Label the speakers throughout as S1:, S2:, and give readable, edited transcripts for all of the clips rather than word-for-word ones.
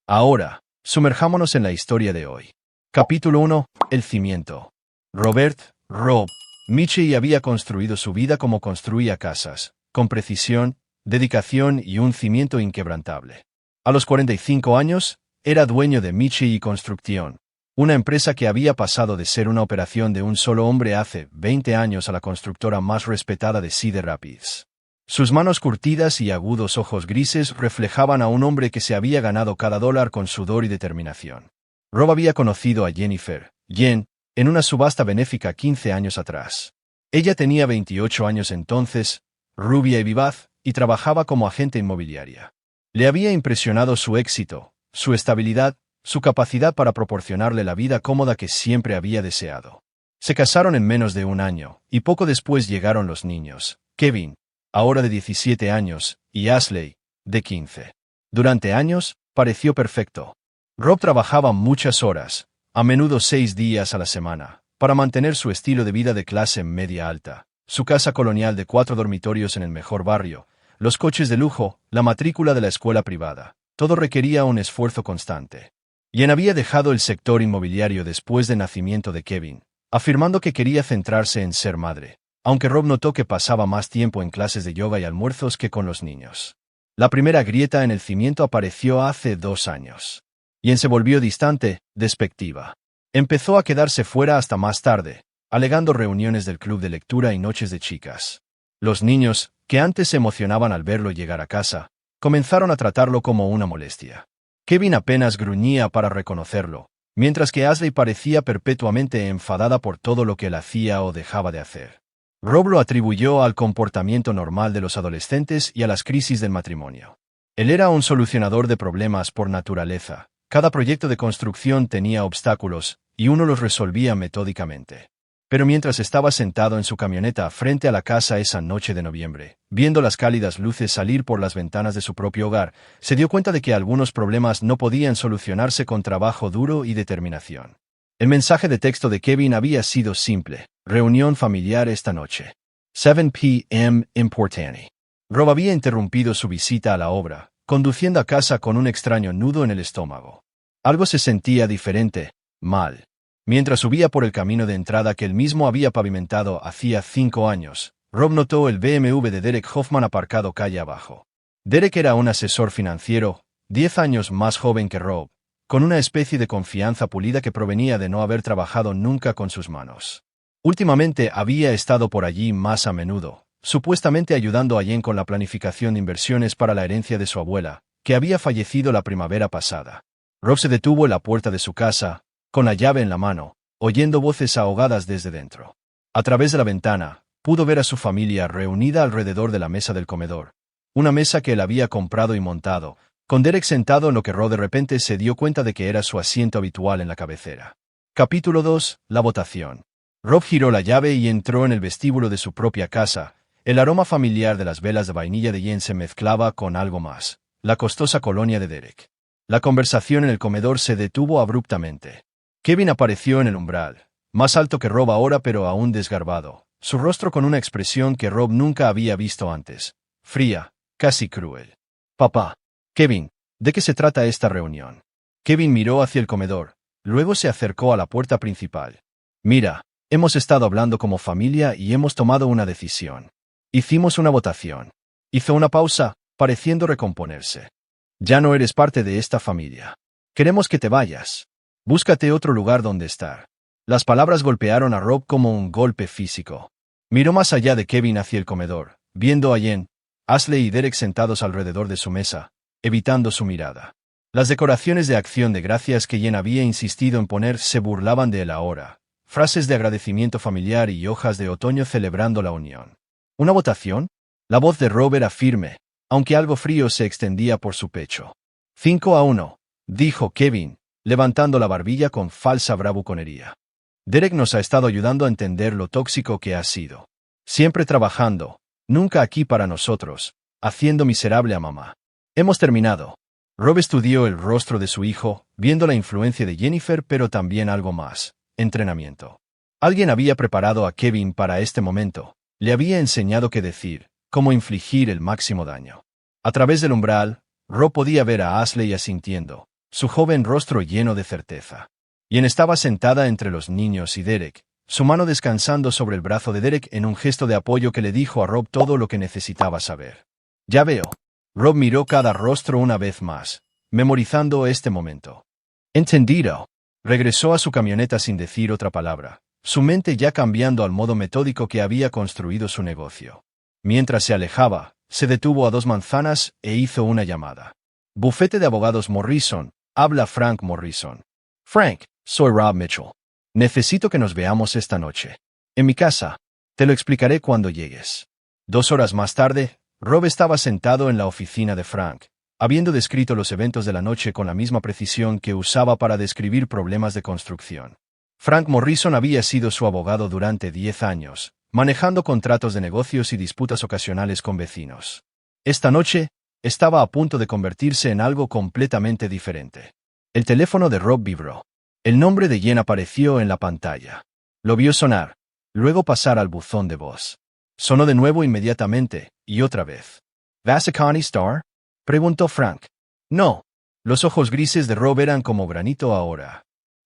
S1: Ahora, sumerjámonos en la historia de hoy. Capítulo 1. El cimiento. Rob Mitchell había construido su vida como construía casas, con precisión, dedicación y un cimiento inquebrantable. A los 45 años, era dueño de Mitchell Construction, una empresa que había pasado de ser una operación de un solo hombre hace 20 años a la constructora más respetada de Cedar Rapids. Sus manos curtidas y agudos ojos grises reflejaban a un hombre que se había ganado cada dólar con sudor y determinación. Rob había conocido a Jennifer, Jen, en una subasta benéfica 15 años atrás. Ella tenía 28 años entonces, rubia y vivaz, y trabajaba como agente inmobiliaria. Le había impresionado su éxito, su estabilidad, su capacidad para proporcionarle la vida cómoda que siempre había deseado. Se casaron en menos de un año, y poco después llegaron los niños, Kevin, ahora de 17 años, y Ashley, de 15. Durante años, pareció perfecto. Rob trabajaba muchas horas, a menudo 6 días a la semana, para mantener su estilo de vida de clase media alta, su casa colonial de 4 dormitorios en el mejor barrio, los coches de lujo, la matrícula de la escuela privada. Todo requería un esfuerzo constante. Jen había dejado el sector inmobiliario después del nacimiento de Kevin, afirmando que quería centrarse en ser madre, aunque Rob notó que pasaba más tiempo en clases de yoga y almuerzos que con los niños. La primera grieta en el cimiento apareció hace 2 años. Jen se volvió distante, despectiva. Empezó a quedarse fuera hasta más tarde, alegando reuniones del club de lectura y noches de chicas. Los niños, que antes se emocionaban al verlo llegar a casa, comenzaron a tratarlo como una molestia. Kevin apenas gruñía para reconocerlo, mientras que Ashley parecía perpetuamente enfadada por todo lo que él hacía o dejaba de hacer. Rob lo atribuyó al comportamiento normal de los adolescentes y a las crisis del matrimonio. Él era un solucionador de problemas por naturaleza. Cada proyecto de construcción tenía obstáculos, y uno los resolvía metódicamente. Pero mientras estaba sentado en su camioneta frente a la casa esa noche de noviembre, viendo las cálidas luces salir por las ventanas de su propio hogar, se dio cuenta de que algunos problemas no podían solucionarse con trabajo duro y determinación. El mensaje de texto de Kevin había sido simple: reunión familiar esta noche. 7 p.m. importante. Rob había interrumpido su visita a la obra, conduciendo a casa con un extraño nudo en el estómago. Algo se sentía diferente, mal. Mientras subía por el camino de entrada que él mismo había pavimentado hacía 5 años, Rob notó el BMW de Derek Hoffman aparcado calle abajo. Derek era un asesor financiero, 10 años más joven que Rob, con una especie de confianza pulida que provenía de no haber trabajado nunca con sus manos. Últimamente había estado por allí más a menudo, supuestamente ayudando a Jen con la planificación de inversiones para la herencia de su abuela, que había fallecido la primavera pasada. Rob se detuvo en la puerta de su casa, con la llave en la mano, oyendo voces ahogadas desde dentro. A través de la ventana, pudo ver a su familia reunida alrededor de la mesa del comedor. Una mesa que él había comprado y montado, con Derek sentado en lo que Rob de repente se dio cuenta de que era su asiento habitual en la cabecera. Capítulo 2. La votación. Rob giró la llave y entró en el vestíbulo de su propia casa. El aroma familiar de las velas de vainilla de Jen se mezclaba con algo más: la costosa colonia de Derek. La conversación en el comedor se detuvo abruptamente. Kevin apareció en el umbral, más alto que Rob ahora pero aún desgarbado, su rostro con una expresión que Rob nunca había visto antes, fría, casi cruel. «Papá». «Kevin, ¿de qué se trata esta reunión?» Kevin miró hacia el comedor, luego se acercó a la puerta principal. «Mira, hemos estado hablando como familia y hemos tomado una decisión. Hicimos una votación». Hizo una pausa, pareciendo recomponerse. «Ya no eres parte de esta familia. Queremos que te vayas. Búscate otro lugar donde estar». Las palabras golpearon a Rob como un golpe físico. Miró más allá de Kevin hacia el comedor, viendo a Jen, Ashley y Derek sentados alrededor de su mesa, evitando su mirada. Las decoraciones de acción de gracias que Jen había insistido en poner se burlaban de él ahora, frases de agradecimiento familiar y hojas de otoño celebrando la unión. ¿Una votación? La voz de Rob era firme, aunque algo frío se extendía por su pecho. 5-1, dijo Kevin, levantando la barbilla con falsa bravuconería. Derek nos ha estado ayudando a entender lo tóxico que ha sido. Siempre trabajando, nunca aquí para nosotros, haciendo miserable a mamá. Hemos terminado. Rob estudió el rostro de su hijo, viendo la influencia de Jennifer pero también algo más: entrenamiento. Alguien había preparado a Kevin para este momento, le había enseñado qué decir, cómo infligir el máximo daño. A través del umbral, Rob podía ver a Ashley asintiendo, su joven rostro lleno de certeza. Jen estaba sentada entre los niños y Derek, su mano descansando sobre el brazo de Derek en un gesto de apoyo que le dijo a Rob todo lo que necesitaba saber. Ya veo. Rob miró cada rostro una vez más, memorizando este momento. Entendido. Regresó a su camioneta sin decir otra palabra, su mente ya cambiando al modo metódico que había construido su negocio. Mientras se alejaba, se detuvo a 2 manzanas e hizo una llamada. Bufete de abogados Morrison, habla Frank Morrison. Frank, soy Rob Mitchell. Necesito que nos veamos esta noche. En mi casa. Te lo explicaré cuando llegues. 2 horas más tarde, Rob estaba sentado en la oficina de Frank, habiendo descrito los eventos de la noche con la misma precisión que usaba para describir problemas de construcción. Frank Morrison había sido su abogado durante 10 años, manejando contratos de negocios y disputas ocasionales con vecinos. Esta noche, estaba a punto de convertirse en algo completamente diferente. El teléfono de Rob vibró. El nombre de Jen apareció en la pantalla. Lo vio sonar, luego pasar al buzón de voz. Sonó de nuevo inmediatamente, y otra vez. ¿Vas a Connie Star? Preguntó Frank. No. Los ojos grises de Rob eran como granito ahora.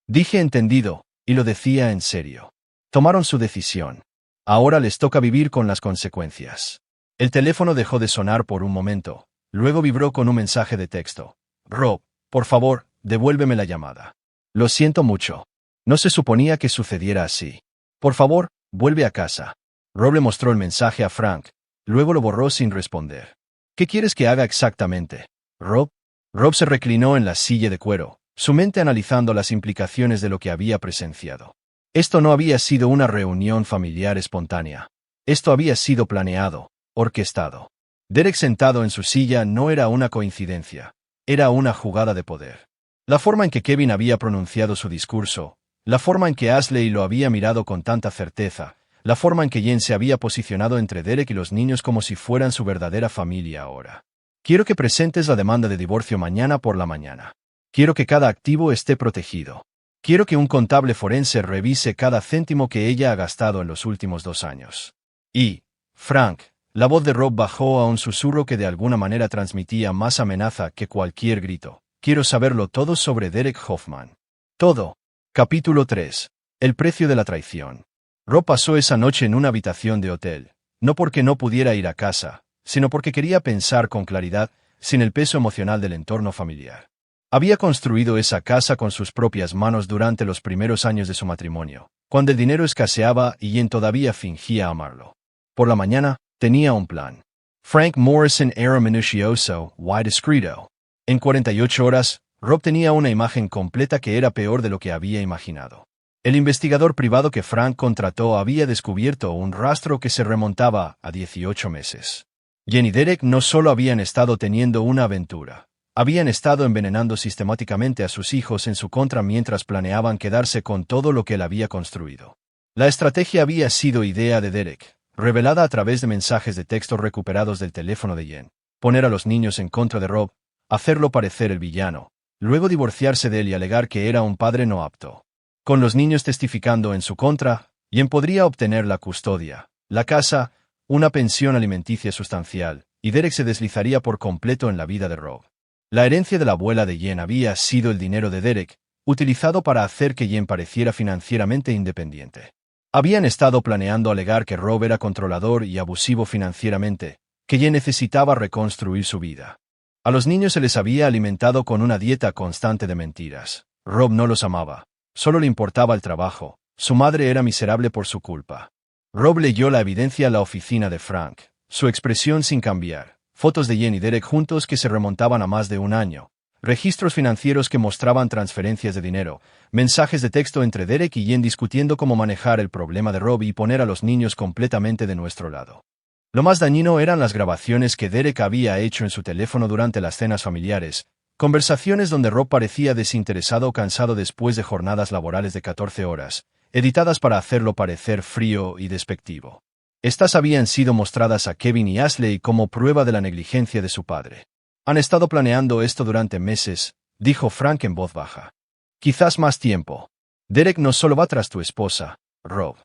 S1: Dije entendido, y lo decía en serio. Tomaron su decisión. Ahora les toca vivir con las consecuencias. El teléfono dejó de sonar por un momento, luego vibró con un mensaje de texto. Rob, por favor, devuélveme la llamada. Lo siento mucho. No se suponía que sucediera así. Por favor, vuelve a casa. Rob le mostró el mensaje a Frank, luego lo borró sin responder. ¿Qué quieres que haga exactamente, Rob? Rob se reclinó en la silla de cuero, su mente analizando las implicaciones de lo que había presenciado. Esto no había sido una reunión familiar espontánea. Esto había sido planeado, orquestado. Derek sentado en su silla no era una coincidencia, era una jugada de poder. La forma en que Kevin había pronunciado su discurso, la forma en que Ashley lo había mirado con tanta certeza, la forma en que Jen se había posicionado entre Derek y los niños como si fueran su verdadera familia ahora. Quiero que presentes la demanda de divorcio mañana por la mañana. Quiero que cada activo esté protegido. Quiero que un contable forense revise cada céntimo que ella ha gastado en los últimos 2 años. Y, Frank, la voz de Rob bajó a un susurro que de alguna manera transmitía más amenaza que cualquier grito. Quiero saberlo todo sobre Derek Hoffman. Todo. Capítulo 3. El precio de la traición. Rob pasó esa noche en una habitación de hotel, no porque no pudiera ir a casa, sino porque quería pensar con claridad, sin el peso emocional del entorno familiar. Había construido esa casa con sus propias manos durante los primeros años de su matrimonio, cuando el dinero escaseaba y Jen todavía fingía amarlo. Por la mañana, tenía un plan. Frank Morrison era minucioso, y discreto. En 48 horas, Rob tenía una imagen completa que era peor de lo que había imaginado. El investigador privado que Frank contrató había descubierto un rastro que se remontaba a 18 meses. Jen y Derek no solo habían estado teniendo una aventura, habían estado envenenando sistemáticamente a sus hijos en su contra mientras planeaban quedarse con todo lo que él había construido. La estrategia había sido idea de Derek, revelada a través de mensajes de texto recuperados del teléfono de Jen. Poner a los niños en contra de Rob, hacerlo parecer el villano, luego divorciarse de él y alegar que era un padre no apto. Con los niños testificando en su contra, Jen podría obtener la custodia, la casa, una pensión alimenticia sustancial, y Derek se deslizaría por completo en la vida de Rob. La herencia de la abuela de Jen había sido el dinero de Derek, utilizado para hacer que Jen pareciera financieramente independiente. Habían estado planeando alegar que Rob era controlador y abusivo financieramente, que Jen necesitaba reconstruir su vida. A los niños se les había alimentado con una dieta constante de mentiras. Rob no los amaba. Solo le importaba el trabajo. Su madre era miserable por su culpa. Rob leyó la evidencia a la oficina de Frank, su expresión sin cambiar, fotos de Jen y Derek juntos que se remontaban a más de un año, registros financieros que mostraban transferencias de dinero, mensajes de texto entre Derek y Jen discutiendo cómo manejar el problema de Rob y poner a los niños completamente de nuestro lado. Lo más dañino eran las grabaciones que Derek había hecho en su teléfono durante las cenas familiares, conversaciones donde Rob parecía desinteresado o cansado después de jornadas laborales de 14 horas, editadas para hacerlo parecer frío y despectivo. Estas habían sido mostradas a Kevin y Ashley como prueba de la negligencia de su padre. Han estado planeando esto durante meses, dijo Frank en voz baja. Quizás más tiempo. Derek no solo va tras tu esposa, Rob.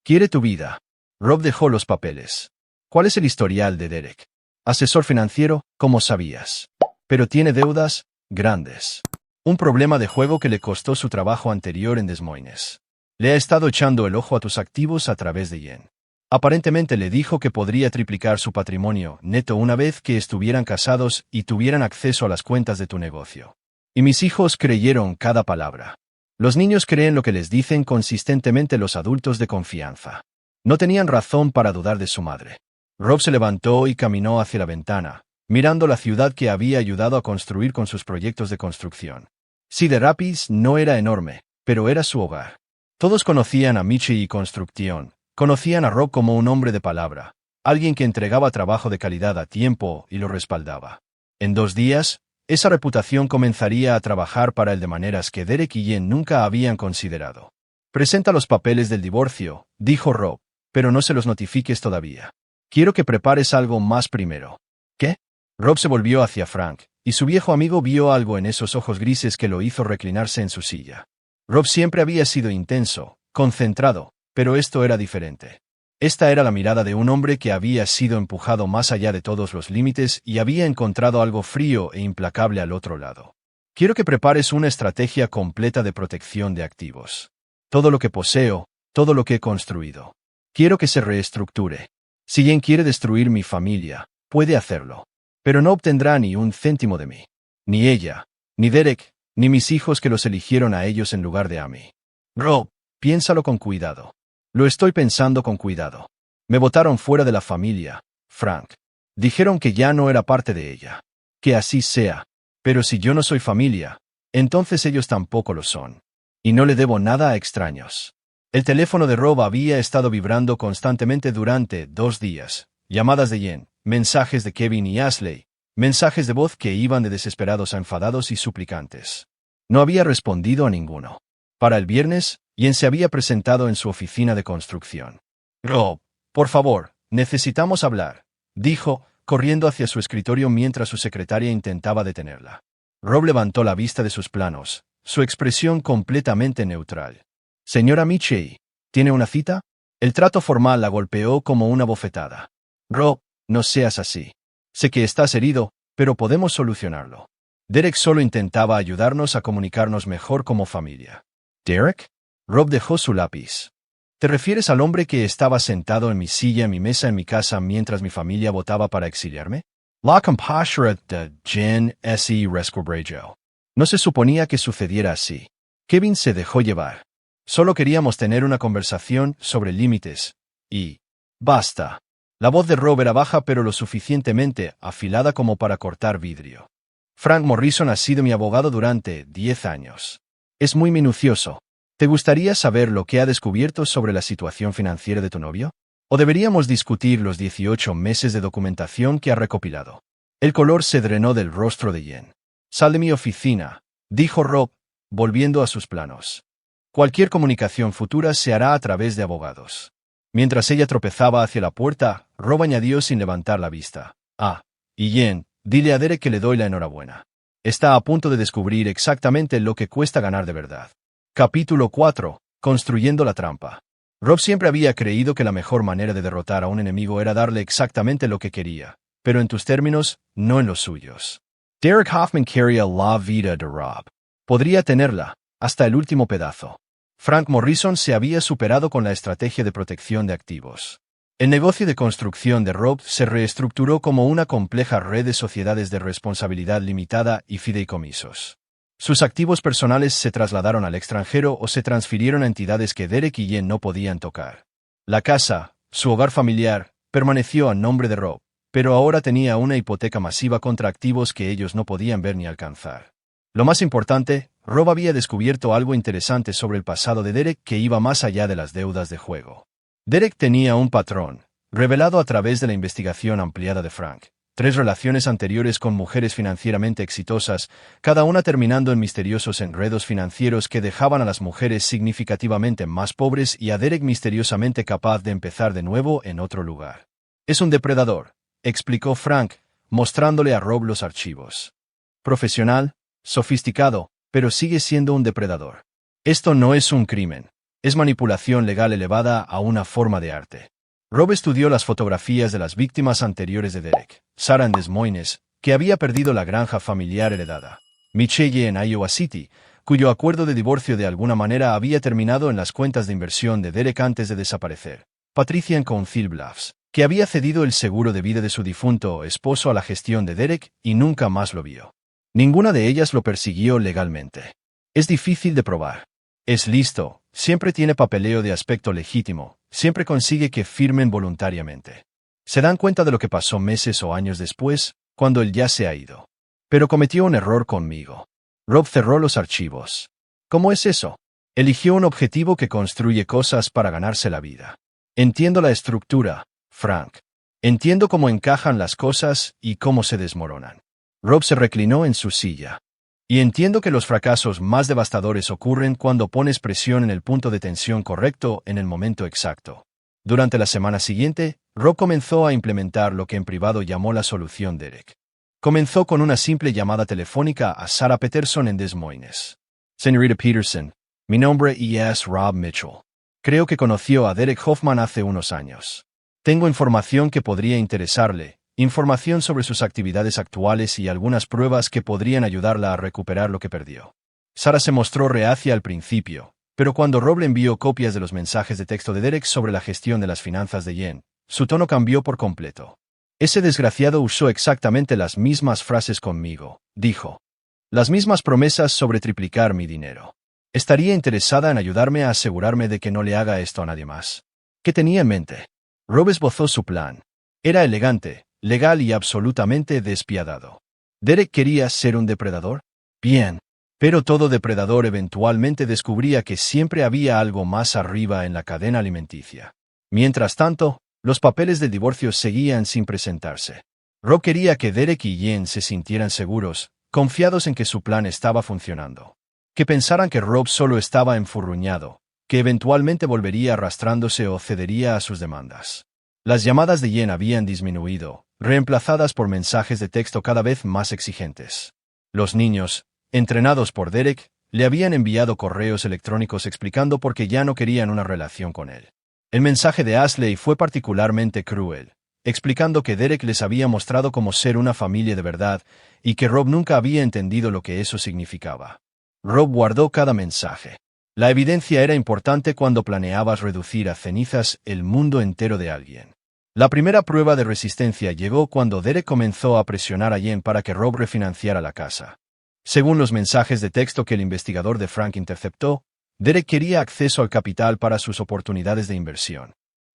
S1: Quiere tu vida. Rob dejó los papeles. ¿Cuál es el historial de Derek? Asesor financiero, ¿cómo sabías? Pero tiene deudas grandes. Un problema de juego que le costó su trabajo anterior en Des Moines. Le ha estado echando el ojo a tus activos a través de Yen. Aparentemente le dijo que podría triplicar su patrimonio neto una vez que estuvieran casados y tuvieran acceso a las cuentas de tu negocio. Y mis hijos creyeron cada palabra. Los niños creen lo que les dicen consistentemente los adultos de confianza. No tenían razón para dudar de su madre. Rob se levantó y caminó hacia la ventana, mirando la ciudad que había ayudado a construir con sus proyectos de construcción. Cedar Rapids no era enorme, pero era su hogar. Todos conocían a Michie y Construcción, conocían a Rob como un hombre de palabra, alguien que entregaba trabajo de calidad a tiempo y lo respaldaba. En 2 días, esa reputación comenzaría a trabajar para él de maneras que Derek y Jen nunca habían considerado. Presenta los papeles del divorcio, dijo Rob, pero no se los notifiques todavía. Quiero que prepares algo más primero. ¿Qué? Rob se volvió hacia Frank, y su viejo amigo vio algo en esos ojos grises que lo hizo reclinarse en su silla. Rob siempre había sido intenso, concentrado, pero esto era diferente. Esta era la mirada de un hombre que había sido empujado más allá de todos los límites y había encontrado algo frío e implacable al otro lado. Quiero que prepares una estrategia completa de protección de activos. Todo lo que poseo, todo lo que he construido. Quiero que se reestructure. Si Jen quiere destruir mi familia, puede hacerlo. Pero no obtendrá ni un céntimo de mí. Ni ella, ni Derek, ni mis hijos que los eligieron a ellos en lugar de a mí. Rob, piénsalo con cuidado. Lo estoy pensando con cuidado. Me botaron fuera de la familia, Frank. Dijeron que ya no era parte de ella. Que así sea. Pero si yo no soy familia, entonces ellos tampoco lo son. Y no le debo nada a extraños. El teléfono de Rob había estado vibrando constantemente durante 2 días. Llamadas de Jen, mensajes de Kevin y Ashley, mensajes de voz que iban de desesperados a enfadados y suplicantes. No había respondido a ninguno. Para el viernes, Jen se había presentado en su oficina de construcción. Rob, por favor, necesitamos hablar, dijo, corriendo hacia su escritorio mientras su secretaria intentaba detenerla. Rob levantó la vista de sus planos, su expresión completamente neutral. Señora Michie, ¿tiene una cita? El trato formal la golpeó como una bofetada. Rob, no seas así. Sé que estás herido, pero podemos solucionarlo. Derek solo intentaba ayudarnos a comunicarnos mejor como familia. ¿Derek? Rob dejó su lápiz. ¿Te refieres al hombre que estaba sentado en mi silla en mi mesa en mi casa mientras mi familia votaba para exiliarme? La compostura de Jen S. Resquebrajo. No se suponía que sucediera así. Kevin se dejó llevar. Solo queríamos tener una conversación sobre límites. Y... basta. La voz de Rob era baja pero lo suficientemente afilada como para cortar vidrio. Frank Morrison ha sido mi abogado durante 10 años. Es muy minucioso. ¿Te gustaría saber lo que ha descubierto sobre la situación financiera de tu novio? ¿O deberíamos discutir los 18 meses de documentación que ha recopilado? El color se drenó del rostro de Jen. Sal de mi oficina, dijo Rob, volviendo a sus planos. Cualquier comunicación futura se hará a través de abogados. Mientras ella tropezaba hacia la puerta, Rob añadió sin levantar la vista. Y Jen, dile a Derek que le doy la enhorabuena. Está a punto de descubrir exactamente lo que cuesta ganar de verdad. Capítulo 4. Construyendo la trampa. Rob siempre había creído que la mejor manera de derrotar a un enemigo era darle exactamente lo que quería, pero en tus términos, no en los suyos. Derek Hoffman quería la vida de Rob. Podría tenerla, hasta el último pedazo. Frank Morrison se había superado con la estrategia de protección de activos. El negocio de construcción de Rob se reestructuró como una compleja red de sociedades de responsabilidad limitada y fideicomisos. Sus activos personales se trasladaron al extranjero o se transfirieron a entidades que Derek y Jen no podían tocar. La casa, su hogar familiar, permaneció a nombre de Rob, pero ahora tenía una hipoteca masiva contra activos que ellos no podían ver ni alcanzar. Lo más importante, Rob había descubierto algo interesante sobre el pasado de Derek que iba más allá de las deudas de juego. Derek tenía un patrón, revelado a través de la investigación ampliada de Frank. 3 relaciones anteriores con mujeres financieramente exitosas, cada una terminando en misteriosos enredos financieros que dejaban a las mujeres significativamente más pobres y a Derek misteriosamente capaz de empezar de nuevo en otro lugar. Es un depredador, explicó Frank, mostrándole a Rob los archivos. Profesional, sofisticado, pero sigue siendo un depredador. Esto no es un crimen. Es manipulación legal elevada a una forma de arte. Rob estudió las fotografías de las víctimas anteriores de Derek, Sarah en Des Moines, que había perdido la granja familiar heredada. Michelle en Iowa City, cuyo acuerdo de divorcio de alguna manera había terminado en las cuentas de inversión de Derek antes de desaparecer. Patricia en Council Bluffs, que había cedido el seguro de vida de su difunto esposo a la gestión de Derek y nunca más lo vio. Ninguna de ellas lo persiguió legalmente. Es difícil de probar. Es listo, siempre tiene papeleo de aspecto legítimo, siempre consigue que firmen voluntariamente. Se dan cuenta de lo que pasó meses o años después, cuando él ya se ha ido. Pero cometió un error conmigo. Rob cerró los archivos. ¿Cómo es eso? Eligió un objetivo que construye cosas para ganarse la vida. Entiendo la estructura, Frank. Entiendo cómo encajan las cosas y cómo se desmoronan. Rob se reclinó en su silla. Y entiendo que los fracasos más devastadores ocurren cuando pones presión en el punto de tensión correcto en el momento exacto. Durante la semana siguiente, Rob comenzó a implementar lo que en privado llamó la solución Derek. Comenzó con una simple llamada telefónica a Sarah Peterson en Des Moines. Señorita Peterson, mi nombre es Rob Mitchell. Creo que conoció a Derek Hoffman hace unos años. Tengo información que podría interesarle, información sobre sus actividades actuales y algunas pruebas que podrían ayudarla a recuperar lo que perdió. Sarah se mostró reacia al principio, pero cuando Rob le envió copias de los mensajes de texto de Derek sobre la gestión de las finanzas de Jen, su tono cambió por completo. Ese desgraciado usó exactamente las mismas frases conmigo, dijo. Las mismas promesas sobre triplicar mi dinero. Estaría interesada en ayudarme a asegurarme de que no le haga esto a nadie más. ¿Qué tenía en mente? Rob esbozó su plan. Era elegante, legal y absolutamente despiadado. ¿Derek quería ser un depredador? Bien. Pero todo depredador eventualmente descubría que siempre había algo más arriba en la cadena alimenticia. Mientras tanto, los papeles del divorcio seguían sin presentarse. Rob quería que Derek y Jen se sintieran seguros, confiados en que su plan estaba funcionando. Que pensaran que Rob solo estaba enfurruñado, que eventualmente volvería arrastrándose o cedería a sus demandas. Las llamadas de Jen habían disminuido, reemplazadas por mensajes de texto cada vez más exigentes. Los niños, entrenados por Derek, le habían enviado correos electrónicos explicando por qué ya no querían una relación con él. El mensaje de Ashley fue particularmente cruel, explicando que Derek les había mostrado cómo ser una familia de verdad y que Rob nunca había entendido lo que eso significaba. Rob guardó cada mensaje. La evidencia era importante cuando planeabas reducir a cenizas el mundo entero de alguien. La primera prueba de resistencia llegó cuando Derek comenzó a presionar a Jen para que Rob refinanciara la casa. Según los mensajes de texto que el investigador de Frank interceptó, Derek quería acceso al capital para sus oportunidades de inversión.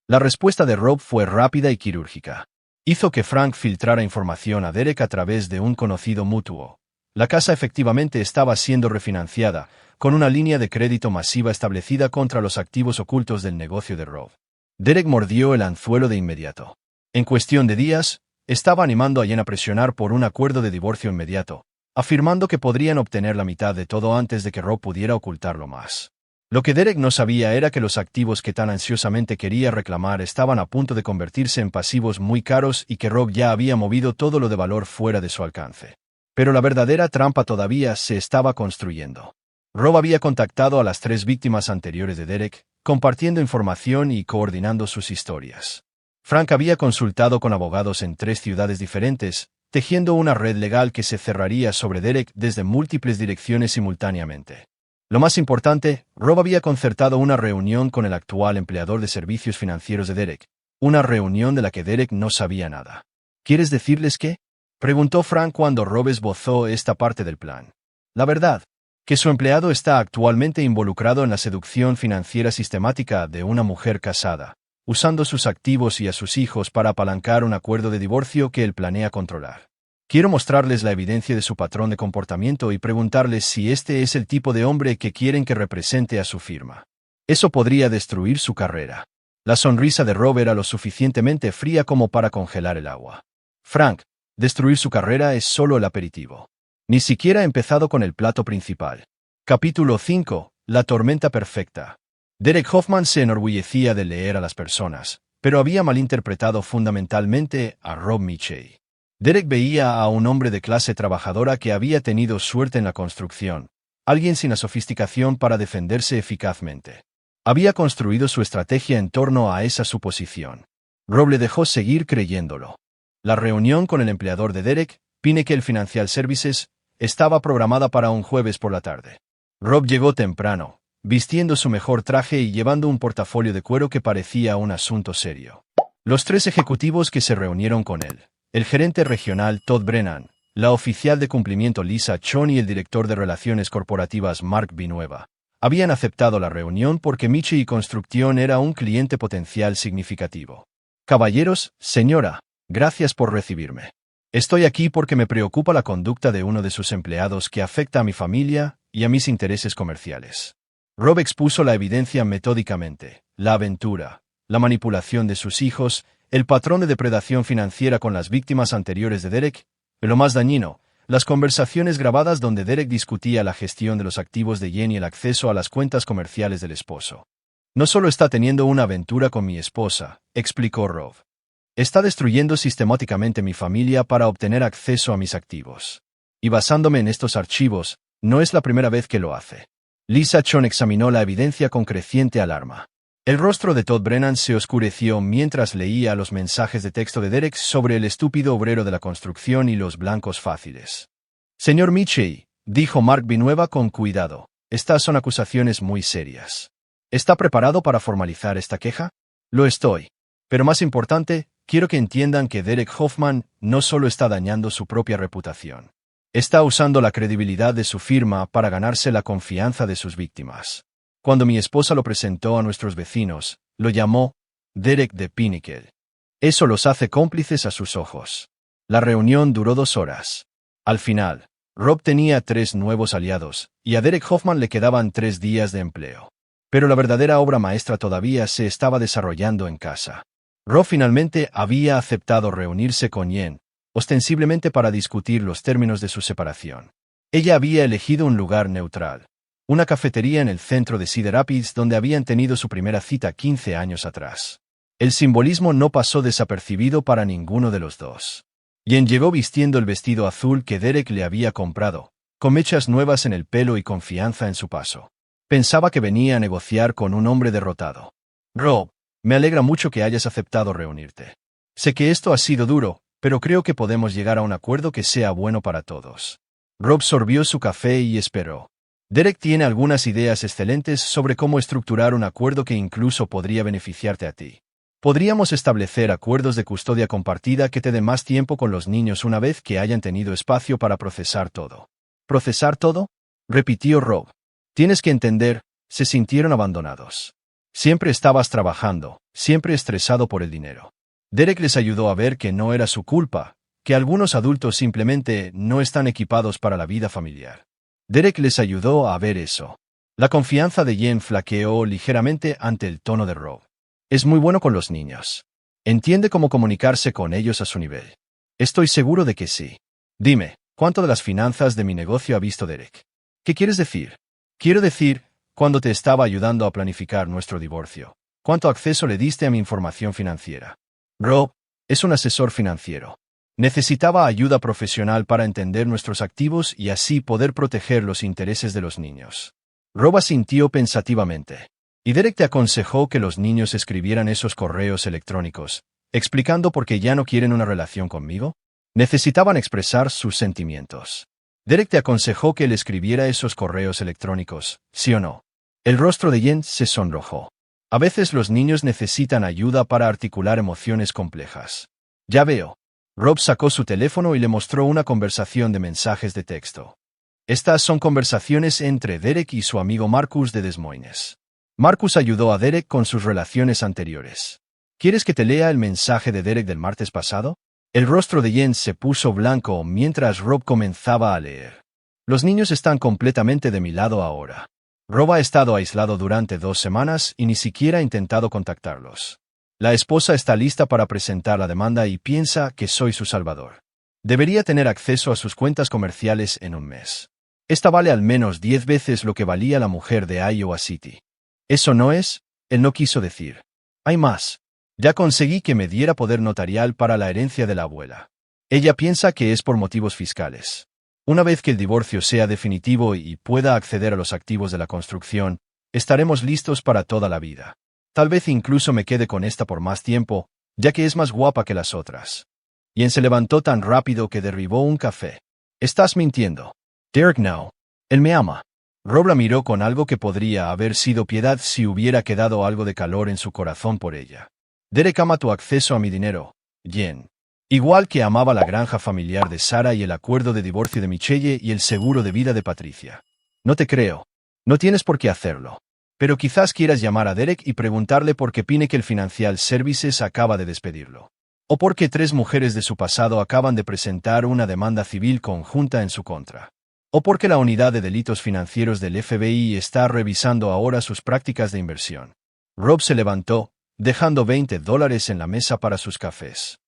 S1: La respuesta de Rob fue rápida y quirúrgica. Hizo que Frank filtrara información a Derek a través de un conocido mutuo. La casa efectivamente estaba siendo refinanciada, con una línea de crédito masiva establecida contra los activos ocultos del negocio de Rob. Derek mordió el anzuelo de inmediato. En cuestión de días, estaba animando a Jen a presionar por un acuerdo de divorcio inmediato, afirmando que podrían obtener la mitad de todo antes de que Rob pudiera ocultarlo más. Lo que Derek no sabía era que los activos que tan ansiosamente quería reclamar estaban a punto de convertirse en pasivos muy caros y que Rob ya había movido todo lo de valor fuera de su alcance. Pero la verdadera trampa todavía se estaba construyendo. Rob había contactado a las 3 víctimas anteriores de Derek, compartiendo información y coordinando sus historias. Frank había consultado con abogados en 3 ciudades diferentes, tejiendo una red legal que se cerraría sobre Derek desde múltiples direcciones simultáneamente. Lo más importante, Rob había concertado una reunión con el actual empleador de servicios financieros de Derek, una reunión de la que Derek no sabía nada. ¿Quieres decirles qué?, preguntó Frank cuando Rob esbozó esta parte del plan. La verdad, que su empleado está actualmente involucrado en la seducción financiera sistemática de una mujer casada, usando sus activos y a sus hijos para apalancar un acuerdo de divorcio que él planea controlar. Quiero mostrarles la evidencia de su patrón de comportamiento y preguntarles si este es el tipo de hombre que quieren que represente a su firma. Eso podría destruir su carrera. La sonrisa de Rob era lo suficientemente fría como para congelar el agua. Frank, destruir su carrera es solo el aperitivo. Ni siquiera ha empezado con el plato principal. Capítulo 5. La tormenta perfecta. Derek Hoffman se enorgullecía de leer a las personas, pero había malinterpretado fundamentalmente a Rob Mitchell. Derek veía a un hombre de clase trabajadora que había tenido suerte en la construcción, alguien sin la sofisticación para defenderse eficazmente. Había construido su estrategia en torno a esa suposición. Rob le dejó seguir creyéndolo. La reunión con el empleador de Derek, Pinnacle Financial Services, estaba programada para un jueves por la tarde. Rob llegó temprano, vistiendo su mejor traje y llevando un portafolio de cuero que parecía un asunto serio. Los tres ejecutivos que se reunieron con él, el gerente regional Todd Brennan, la oficial de cumplimiento Lisa Chon y el director de relaciones corporativas Mark Vinueva, habían aceptado la reunión porque Michie Construcción era un cliente potencial significativo. Caballeros, señora, gracias por recibirme. Estoy aquí porque me preocupa la conducta de uno de sus empleados que afecta a mi familia y a mis intereses comerciales. Rob expuso la evidencia metódicamente, la aventura, la manipulación de sus hijos, el patrón de depredación financiera con las víctimas anteriores de Derek, y lo más dañino, las conversaciones grabadas donde Derek discutía la gestión de los activos de Jen y el acceso a las cuentas comerciales del esposo. No solo está teniendo una aventura con mi esposa, explicó Rob. Está destruyendo sistemáticamente mi familia para obtener acceso a mis activos. Y basándome en estos archivos, no es la primera vez que lo hace. Lisa Chon examinó la evidencia con creciente alarma. El rostro de Todd Brennan se oscureció mientras leía los mensajes de texto de Derek sobre el estúpido obrero de la construcción y los blancos fáciles. Señor Michie, dijo Mark Vinueva con cuidado, estas son acusaciones muy serias. ¿Está preparado para formalizar esta queja? Lo estoy. Pero más importante, quiero que entiendan que Derek Hoffman no solo está dañando su propia reputación. Está usando la credibilidad de su firma para ganarse la confianza de sus víctimas. Cuando mi esposa lo presentó a nuestros vecinos, lo llamó Derek de Pinnacle. Eso los hace cómplices a sus ojos. La reunión duró 2 horas. Al final, Rob tenía 3 nuevos aliados, y a Derek Hoffman le quedaban 3 días de empleo. Pero la verdadera obra maestra todavía se estaba desarrollando en casa. Rob finalmente había aceptado reunirse con Jen, ostensiblemente para discutir los términos de su separación. Ella había elegido un lugar neutral. Una cafetería en el centro de Cedar Rapids donde habían tenido su primera cita 15 años atrás. El simbolismo no pasó desapercibido para ninguno de los dos. Jen llegó vistiendo el vestido azul que Derek le había comprado, con mechas nuevas en el pelo y confianza en su paso. Pensaba que venía a negociar con un hombre derrotado. Rob, me alegra mucho que hayas aceptado reunirte. Sé que esto ha sido duro, pero creo que podemos llegar a un acuerdo que sea bueno para todos. Rob sorbió su café y esperó. Derek tiene algunas ideas excelentes sobre cómo estructurar un acuerdo que incluso podría beneficiarte a ti. Podríamos establecer acuerdos de custodia compartida que te den más tiempo con los niños una vez que hayan tenido espacio para procesar todo. ¿Procesar todo? Repitió Rob. Tienes que entender, se sintieron abandonados. Siempre estabas trabajando, siempre estresado por el dinero. Derek les ayudó a ver que no era su culpa, que algunos adultos simplemente no están equipados para la vida familiar. Derek les ayudó a ver eso. La confianza de Jen flaqueó ligeramente ante el tono de Rob. Es muy bueno con los niños. Entiende cómo comunicarse con ellos a su nivel. Estoy seguro de que sí. Dime, ¿cuánto de las finanzas de mi negocio ha visto Derek? ¿Qué quieres decir? Quiero decir, cuando te estaba ayudando a planificar nuestro divorcio, ¿cuánto acceso le diste a mi información financiera? Rob, es un asesor financiero. Necesitaba ayuda profesional para entender nuestros activos y así poder proteger los intereses de los niños. Rob asintió pensativamente. ¿Y Derek te aconsejó que los niños escribieran esos correos electrónicos, explicando por qué ya no quieren una relación conmigo? Necesitaban expresar sus sentimientos. Derek te aconsejó que él escribiera esos correos electrónicos, ¿sí o no? El rostro de Jen se sonrojó. A veces los niños necesitan ayuda para articular emociones complejas. Ya veo. Rob sacó su teléfono y le mostró una conversación de mensajes de texto. Estas son conversaciones entre Derek y su amigo Marcus de Des Moines. Marcus ayudó a Derek con sus relaciones anteriores. ¿Quieres que te lea el mensaje de Derek del martes pasado? El rostro de Jen se puso blanco mientras Rob comenzaba a leer. Los niños están completamente de mi lado ahora. Rob ha estado aislado durante 2 semanas y ni siquiera ha intentado contactarlos. La esposa está lista para presentar la demanda y piensa que soy su salvador. Debería tener acceso a sus cuentas comerciales en un mes. Esta vale al menos 10 veces lo que valía la mujer de Iowa City. Eso no es, él no quiso decir. Hay más. Ya conseguí que me diera poder notarial para la herencia de la abuela. Ella piensa que es por motivos fiscales. Una vez que el divorcio sea definitivo y pueda acceder a los activos de la construcción, estaremos listos para toda la vida. Tal vez incluso me quede con esta por más tiempo, ya que es más guapa que las otras. Jen se levantó tan rápido que derribó un café. Estás mintiendo. Derek no. Él me ama. Rob la miró con algo que podría haber sido piedad si hubiera quedado algo de calor en su corazón por ella. Derek ama tu acceso a mi dinero, Jen. Igual que amaba la granja familiar de Sarah y el acuerdo de divorcio de Michelle y el seguro de vida de Patricia. No te creo. No tienes por qué hacerlo. Pero quizás quieras llamar a Derek y preguntarle por qué Pinnacle Financial Services acaba de despedirlo. O por qué 3 mujeres de su pasado acaban de presentar una demanda civil conjunta en su contra. O porque la unidad de delitos financieros del FBI está revisando ahora sus prácticas de inversión. Rob se levantó, dejando $20 en la mesa para sus cafés.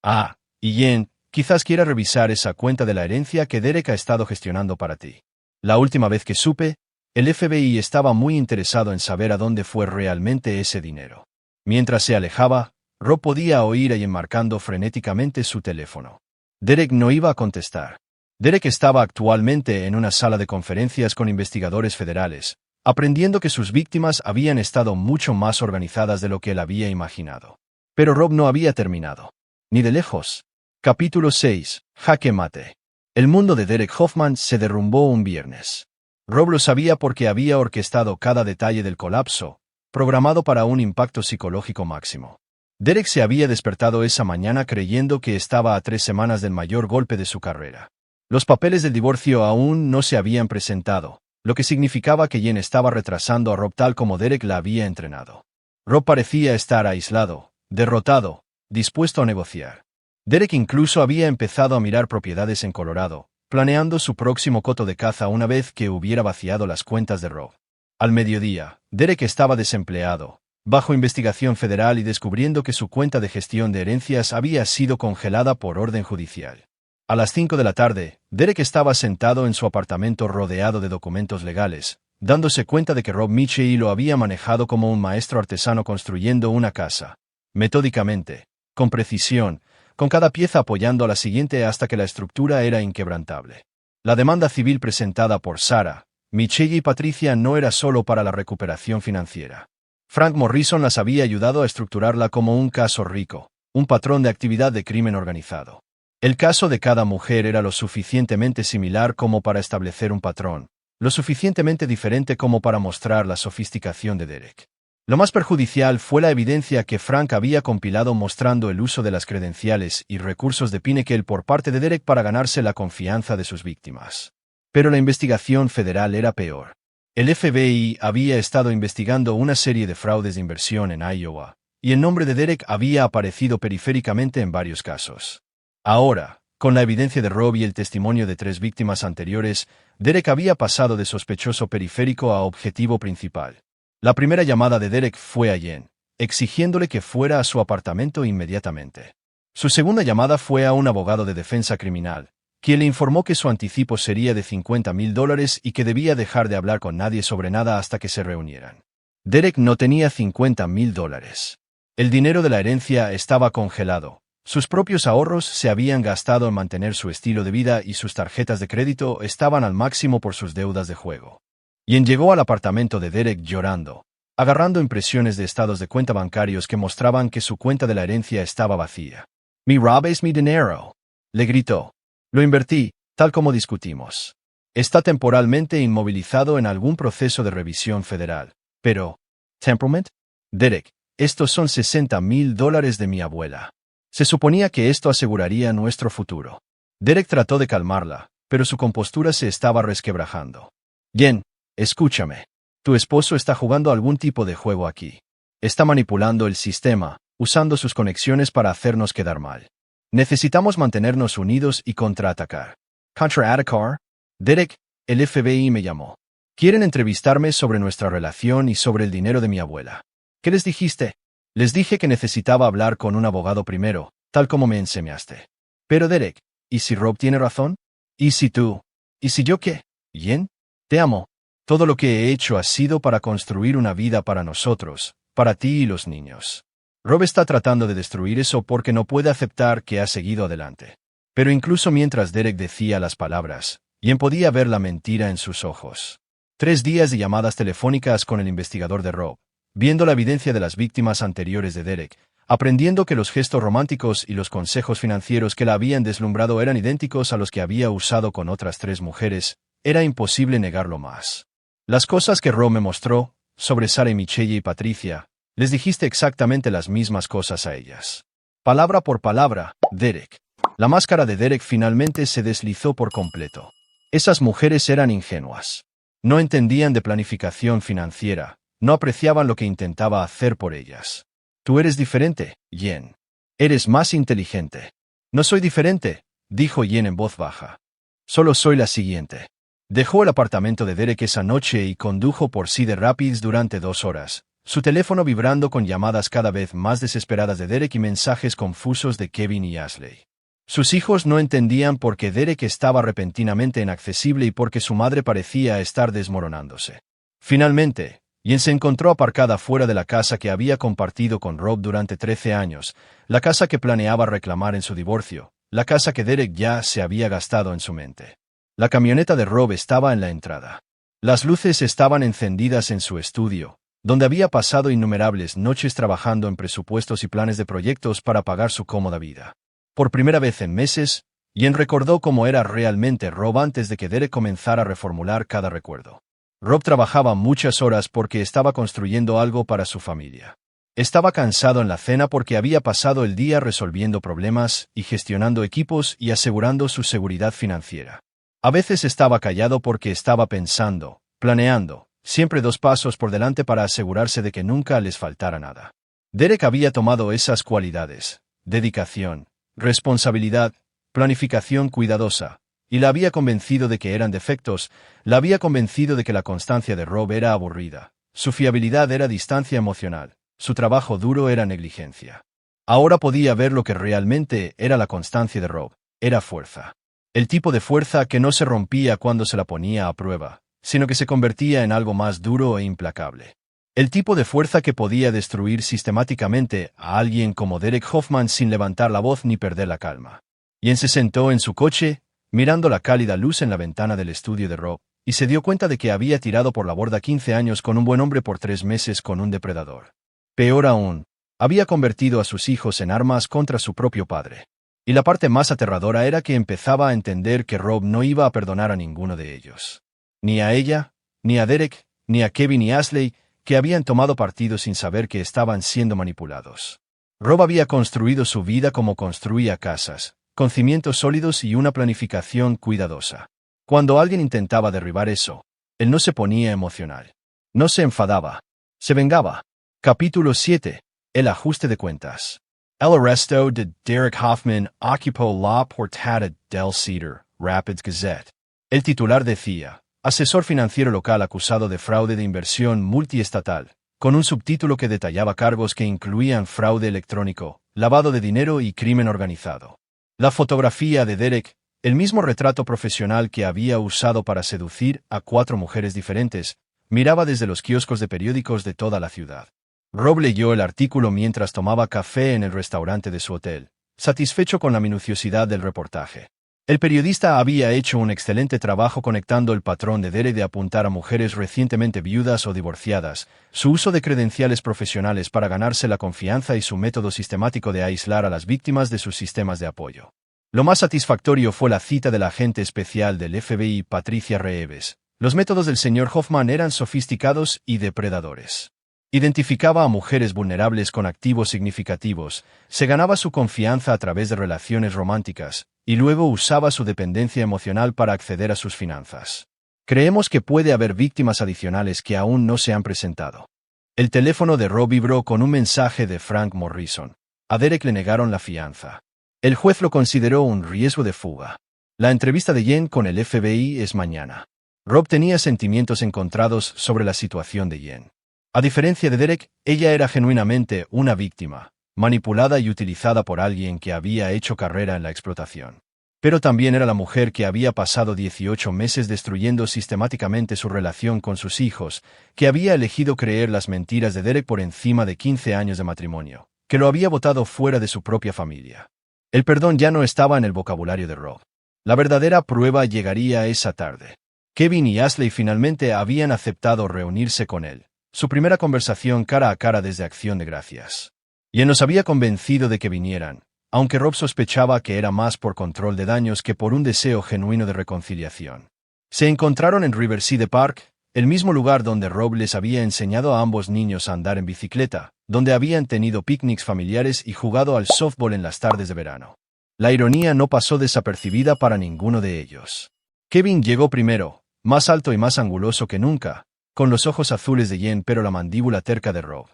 S1: Ah, y Jen, quizás quiera revisar esa cuenta de la herencia que Derek ha estado gestionando para ti. La última vez que supe, el FBI estaba muy interesado en saber a dónde fue realmente ese dinero. Mientras se alejaba, Rob podía oír a Jen marcando frenéticamente su teléfono. Derek no iba a contestar. Derek estaba actualmente en una sala de conferencias con investigadores federales, aprendiendo que sus víctimas habían estado mucho más organizadas de lo que él había imaginado. Pero Rob no había terminado. Ni de lejos. Capítulo 6. Jaque mate. El mundo de Derek Hoffman se derrumbó un viernes. Rob lo sabía porque había orquestado cada detalle del colapso, programado para un impacto psicológico máximo. Derek se había despertado esa mañana creyendo que estaba a 3 semanas del mayor golpe de su carrera. Los papeles del divorcio aún no se habían presentado, lo que significaba que Jen estaba retrasando a Rob tal como Derek la había entrenado. Rob parecía estar aislado, derrotado, dispuesto a negociar. Derek incluso había empezado a mirar propiedades en Colorado, planeando su próximo coto de caza una vez que hubiera vaciado las cuentas de Rob. Al mediodía, Derek estaba desempleado, bajo investigación federal y descubriendo que su cuenta de gestión de herencias había sido congelada por orden judicial. A las 5 de la tarde, Derek estaba sentado en su apartamento rodeado de documentos legales, dándose cuenta de que Rob Michelle lo había manejado como un maestro artesano construyendo una casa. Metódicamente, con precisión, con cada pieza apoyando a la siguiente hasta que la estructura era inquebrantable. La demanda civil presentada por Sarah, Michelle y Patricia no era solo para la recuperación financiera. Frank Morrison las había ayudado a estructurarla como un caso rico, un patrón de actividad de crimen organizado. El caso de cada mujer era lo suficientemente similar como para establecer un patrón, lo suficientemente diferente como para mostrar la sofisticación de Derek. Lo más perjudicial fue la evidencia que Frank había compilado mostrando el uso de las credenciales y recursos de Pinnacle por parte de Derek para ganarse la confianza de sus víctimas. Pero la investigación federal era peor. El FBI había estado investigando una serie de fraudes de inversión en Iowa, y el nombre de Derek había aparecido periféricamente en varios casos. Ahora, con la evidencia de Rob y el testimonio de 3 víctimas anteriores, Derek había pasado de sospechoso periférico a objetivo principal. La primera llamada de Derek fue a Jen, exigiéndole que fuera a su apartamento inmediatamente. Su segunda llamada fue a un abogado de defensa criminal, quien le informó que su anticipo sería de $50,000 y que debía dejar de hablar con nadie sobre nada hasta que se reunieran. Derek no tenía $50,000. El dinero de la herencia estaba congelado. Sus propios ahorros se habían gastado en mantener su estilo de vida y sus tarjetas de crédito estaban al máximo por sus deudas de juego. Jen llegó al apartamento de Derek llorando, agarrando impresiones de estados de cuenta bancarios que mostraban que su cuenta de la herencia estaba vacía. «Mi Rob es mi dinero», le gritó. «Lo invertí, tal como discutimos. Está temporalmente inmovilizado en algún proceso de revisión federal. Pero, ¿temperament? Derek, estos son $60,000 de mi abuela. Se suponía que esto aseguraría nuestro futuro». Derek trató de calmarla, pero su compostura se estaba resquebrajando. «Jen, escúchame. Tu esposo está jugando algún tipo de juego aquí. Está manipulando el sistema, usando sus conexiones para hacernos quedar mal. Necesitamos mantenernos unidos y contraatacar». «¿Contraatacar?» «Derek, el FBI me llamó. Quieren entrevistarme sobre nuestra relación y sobre el dinero de mi abuela». «¿Qué les dijiste?» «Les dije que necesitaba hablar con un abogado primero, tal como me enseñaste». «Pero Derek, ¿y si Rob tiene razón? ¿Y si tú? ¿Y si yo qué? Jen, te amo. Todo lo que he hecho ha sido para construir una vida para nosotros, para ti y los niños. Rob está tratando de destruir eso porque no puede aceptar que ha seguido adelante». Pero incluso mientras Derek decía las palabras, Jen podía ver la mentira en sus ojos. 3 días de llamadas telefónicas con el investigador de Rob, viendo la evidencia de las víctimas anteriores de Derek, aprendiendo que los gestos románticos y los consejos financieros que la habían deslumbrado eran idénticos a los que había usado con otras 3 mujeres, era imposible negarlo más. Las cosas que Rob me mostró, sobre Sara y Michelle y Patricia, les dijiste exactamente las mismas cosas a ellas. Palabra por palabra, Derek. La máscara de Derek finalmente se deslizó por completo. Esas mujeres eran ingenuas. No entendían de planificación financiera, no apreciaban lo que intentaba hacer por ellas. Tú eres diferente, Jen. Eres más inteligente. No soy diferente, dijo Jen en voz baja. Solo soy la siguiente. Dejó el apartamento de Derek esa noche y condujo por Cedar Rapids durante 2 horas, su teléfono vibrando con llamadas cada vez más desesperadas de Derek y mensajes confusos de Kevin y Ashley. Sus hijos no entendían por qué Derek estaba repentinamente inaccesible y por qué su madre parecía estar desmoronándose. Finalmente, Jen se encontró aparcada fuera de la casa que había compartido con Rob durante 13 años, la casa que planeaba reclamar en su divorcio, la casa que Derek ya se había gastado en su mente. La camioneta de Rob estaba en la entrada. Las luces estaban encendidas en su estudio, donde había pasado innumerables noches trabajando en presupuestos y planes de proyectos para pagar su cómoda vida. Por primera vez en meses, Jen recordó cómo era realmente Rob antes de que Derek comenzara a reformular cada recuerdo. Rob trabajaba muchas horas porque estaba construyendo algo para su familia. Estaba cansado en la cena porque había pasado el día resolviendo problemas y gestionando equipos y asegurando su seguridad financiera. A veces estaba callado porque estaba pensando, planeando, siempre 2 pasos por delante para asegurarse de que nunca les faltara nada. Derek había tomado esas cualidades, dedicación, responsabilidad, planificación cuidadosa, y la había convencido de que eran defectos, la había convencido de que la constancia de Rob era aburrida, su fiabilidad era distancia emocional, su trabajo duro era negligencia. Ahora podía ver lo que realmente era la constancia de Rob, era fuerza. El tipo de fuerza que no se rompía cuando se la ponía a prueba, sino que se convertía en algo más duro e implacable. El tipo de fuerza que podía destruir sistemáticamente a alguien como Derek Hoffman sin levantar la voz ni perder la calma. Jen se sentó en su coche, mirando la cálida luz en la ventana del estudio de Rob, y se dio cuenta de que había tirado por la borda 15 años con un buen hombre por 3 meses con un depredador. Peor aún, había convertido a sus hijos en armas contra su propio padre. Y la parte más aterradora era que empezaba a entender que Rob no iba a perdonar a ninguno de ellos. Ni a ella, ni a Derek, ni a Kevin y Ashley, que habían tomado partido sin saber que estaban siendo manipulados. Rob había construido su vida como construía casas, con cimientos sólidos y una planificación cuidadosa. Cuando alguien intentaba derribar eso, él no se ponía emocional. No se enfadaba. Se vengaba. Capítulo 7. El ajuste de cuentas. El arresto de Derek Hoffman ocupó la portada del Cedar Rapids Gazette. El titular decía, asesor financiero local acusado de fraude de inversión multiestatal, con un subtítulo que detallaba cargos que incluían fraude electrónico, lavado de dinero y crimen organizado. La fotografía de Derek, el mismo retrato profesional que había usado para seducir a 4 mujeres diferentes, miraba desde los kioscos de periódicos de toda la ciudad. Rob leyó el artículo mientras tomaba café en el restaurante de su hotel, satisfecho con la minuciosidad del reportaje. El periodista había hecho un excelente trabajo conectando el patrón de Derek de apuntar a mujeres recientemente viudas o divorciadas, su uso de credenciales profesionales para ganarse la confianza y su método sistemático de aislar a las víctimas de sus sistemas de apoyo. Lo más satisfactorio fue la cita de la agente especial del FBI, Patricia Reeves. Los métodos del señor Hoffman eran sofisticados y depredadores. Identificaba a mujeres vulnerables con activos significativos, se ganaba su confianza a través de relaciones románticas, y luego usaba su dependencia emocional para acceder a sus finanzas. Creemos que puede haber víctimas adicionales que aún no se han presentado. El teléfono de Rob vibró con un mensaje de Frank Morrison. A Derek le negaron la fianza. El juez lo consideró un riesgo de fuga. La entrevista de Jen con el FBI es mañana. Rob tenía sentimientos encontrados sobre la situación de Jen. A diferencia de Derek, ella era genuinamente una víctima, manipulada y utilizada por alguien que había hecho carrera en la explotación. Pero también era la mujer que había pasado 18 meses destruyendo sistemáticamente su relación con sus hijos, que había elegido creer las mentiras de Derek por encima de 15 años de matrimonio, que lo había botado fuera de su propia familia. El perdón ya no estaba en el vocabulario de Rob. La verdadera prueba llegaría esa tarde. Kevin y Ashley finalmente habían aceptado reunirse con él. Su primera conversación cara a cara desde Acción de Gracias. Y él nos había convencido de que vinieran, aunque Rob sospechaba que era más por control de daños que por un deseo genuino de reconciliación. Se encontraron en Riverside Park, el mismo lugar donde Rob les había enseñado a ambos niños a andar en bicicleta, donde habían tenido picnics familiares y jugado al softball en las tardes de verano. La ironía no pasó desapercibida para ninguno de ellos. Kevin llegó primero, más alto y más anguloso que nunca, con los ojos azules de Jen pero la mandíbula terca de Rob.